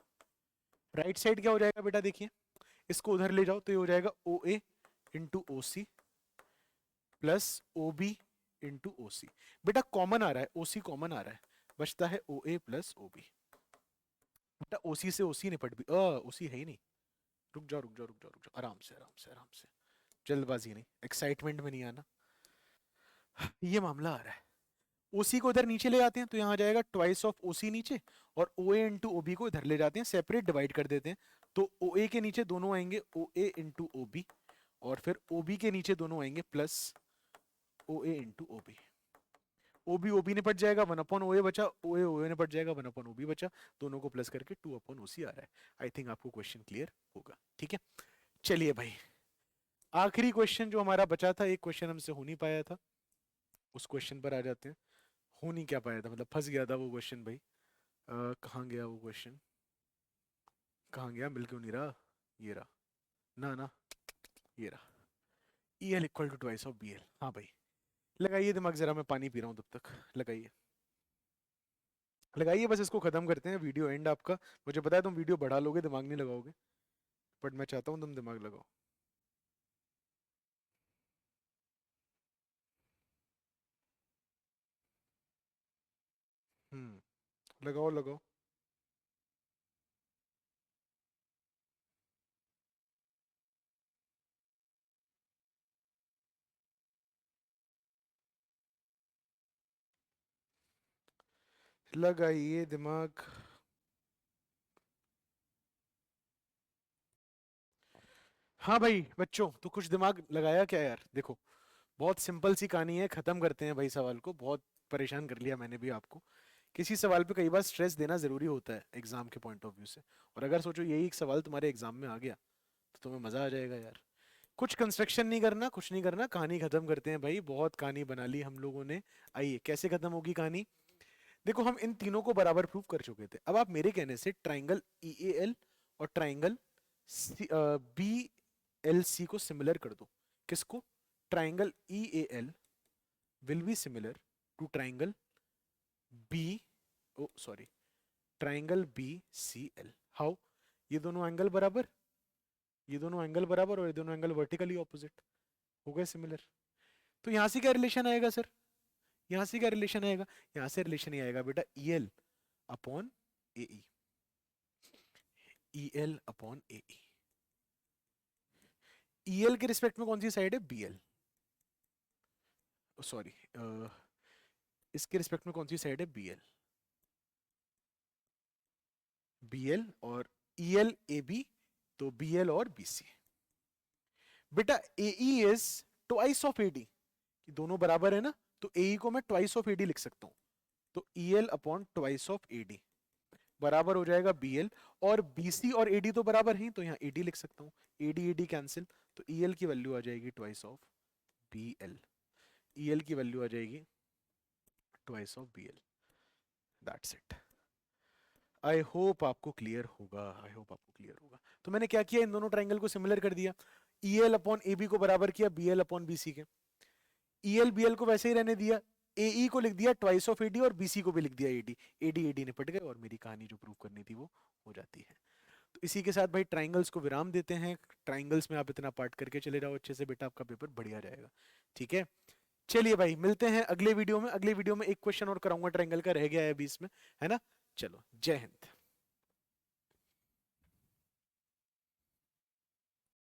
Right side क्या हो जाएगा बेटा, देखिए इसको उधर ले जाओ तो ये हो जाएगा OA into OC plus OB into OC। बेटा कॉमन आ रहा है, OC कॉमन आ रहा है, बचता है OA प्लस OB। बेटा OC से OC निपट भी, OC है ही नहीं, रुक जाओ रुक जाओ रुक जाओ रुक जाओ, आराम से आराम से आराम से, जल्दबाजी नहीं, एक्साइटमेंट में नहीं आना, ये मामला आ रहा है। OC को इधर नीचे ले जाते हैं तो यहाँ आ जाएगा ट्वाइस ऑफ OC नीचे, और OA इंटू OB को इधर ले जाते हैं, सेपरेट डिवाइड कर देते हैं, तो OA के नीचे दोनों आएंगे OA इंटू OB, और फिर OB के नीचे दोनों आएंगे plus OA into OB। OB OB निपट जाएगा, 1 अपॉन OA बचा, OA OA निपट जाएगा, 1 अपॉन OB बचा, दोनों को प्लस करके 2 अपॉन OC आ रहा है। आई थिंक आपको क्वेश्चन क्लियर होगा, ठीक है। चलिए भाई, आखिरी क्वेश्चन जो हमारा बचा था, एक क्वेश्चन हमसे हो नहीं पाया था, उस क्वेश्चन पर आ जाते हैं। हो नहीं क्या पाया था, मतलब फंस गया था वो क्वेश्चन भाई, कहाँ गया वो क्वेश्चन, कहाँ गया, मिल क्यों नहीं रहा, ये रहा, ना ना, ये रहा, EL equal to twice of BL। हाँ भाई, लगाइए दिमाग जरा, मैं पानी पी रहा हूँ तब तक, लगाइए लगाइए, बस इसको खत्म करते हैं, वीडियो एंड आपका। मुझे पता है तुम वीडियो बढ़ा लोगे, दिमाग नहीं लगाओगे, बट मैं चाहता हूँ तुम दिमाग लगाओ। लगाओ लगाओ। लगाइए दिमाग। हाँ भाई बच्चों, तो कुछ दिमाग लगाया क्या यार, देखो बहुत सिंपल सी कहानी है, खत्म करते हैं भाई सवाल को, बहुत परेशान कर लिया मैंने भी आपको। किसी सवाल पे कई बार स्ट्रेस देना जरूरी होता है एग्जाम के पॉइंट ऑफ व्यू से, और अगर सोचो यही एक सवाल तुम्हारे एग्जाम में आ गया तो तुम्हें मजा आ जाएगा यार। कुछ कंस्ट्रक्शन नहीं करना, कुछ नहीं करना, कहानी खत्म करते हैं भाई, बहुत कहानी बना ली हम लोगों ने। आइए कैसे खत्म होगी कहानी। देखो हम इन तीनों को बराबर प्रूव कर चुके थे, अब आप मेरे कहने से ट्राइंगल EAL और ट्राइंगल BLC को सिमिलर कर दो। किसको? Triangle EAL will be similar to triangle triangle BCL। How? ये दोनों एंगल बराबर, ये दोनों एंगल बराबर और ये दोनों एंगल वर्टिकली ऑपोजिट, हो गए सिमिलर। तो यहां से क्या रिलेशन आएगा सर? यहां से क्या रिलेशन आएगा? यहां से रिलेशन ही आएगा बेटा EL upon AE, EL upon AE। EL के रिस्पेक्ट में कौन सी साइड है? BL, सॉरी इसके रिस्पेक्ट में कौन सी साइड है? BL, BL और EL AB, तो BL और BC। बेटा AE is twice of AD, दोनों बराबर है ना, तो AE को मैं ट्वाइस ऑफ AD लिख सकता हूं, तो EL upon twice of AD बराबर हो जाएगा BL, और BC और AD तो बराबर हैं, तो यहाँ AD लिख सकता हूँ, AD कैंसिल, तो EL की वैल्यू आ जाएगी ट्वाइस ऑफ BL, EL की वैल्यू आ जाएगी twice of BL। That's it. I hope आपको क्लियर होगा, आई होप आपको क्लियर होगा। तो मैंने क्या किया, इन दोनों ट्राइंगल को सिमिलर कर दिया, EL अपॉन AB को बराबर किया BL अपॉन BC के, EL BL को वैसे ही रहने दिया, AE को लिख दिया ट्वाइस ऑफ AD और BC को भी लिख दिया AD निपट गए और मेरी कहानी जो प्रूव करनी थी वो हो जाती है। तो इसी के साथ भाई ट्राइंगल्स को विराम देते हैं। ट्राइंगल्स में आप इतना पार्ट करके चले जाओ अच्छे से बेटा, आपका पेपर बढ़िया जाएगा। ठीक है, चलिए भाई मिलते हैं अगले वीडियो में। अगले वीडियो में एक क्वेश्चन और कराऊंगा ट्राइंगल का, रह गया है 20 में, है ना। चलो जय हिंद।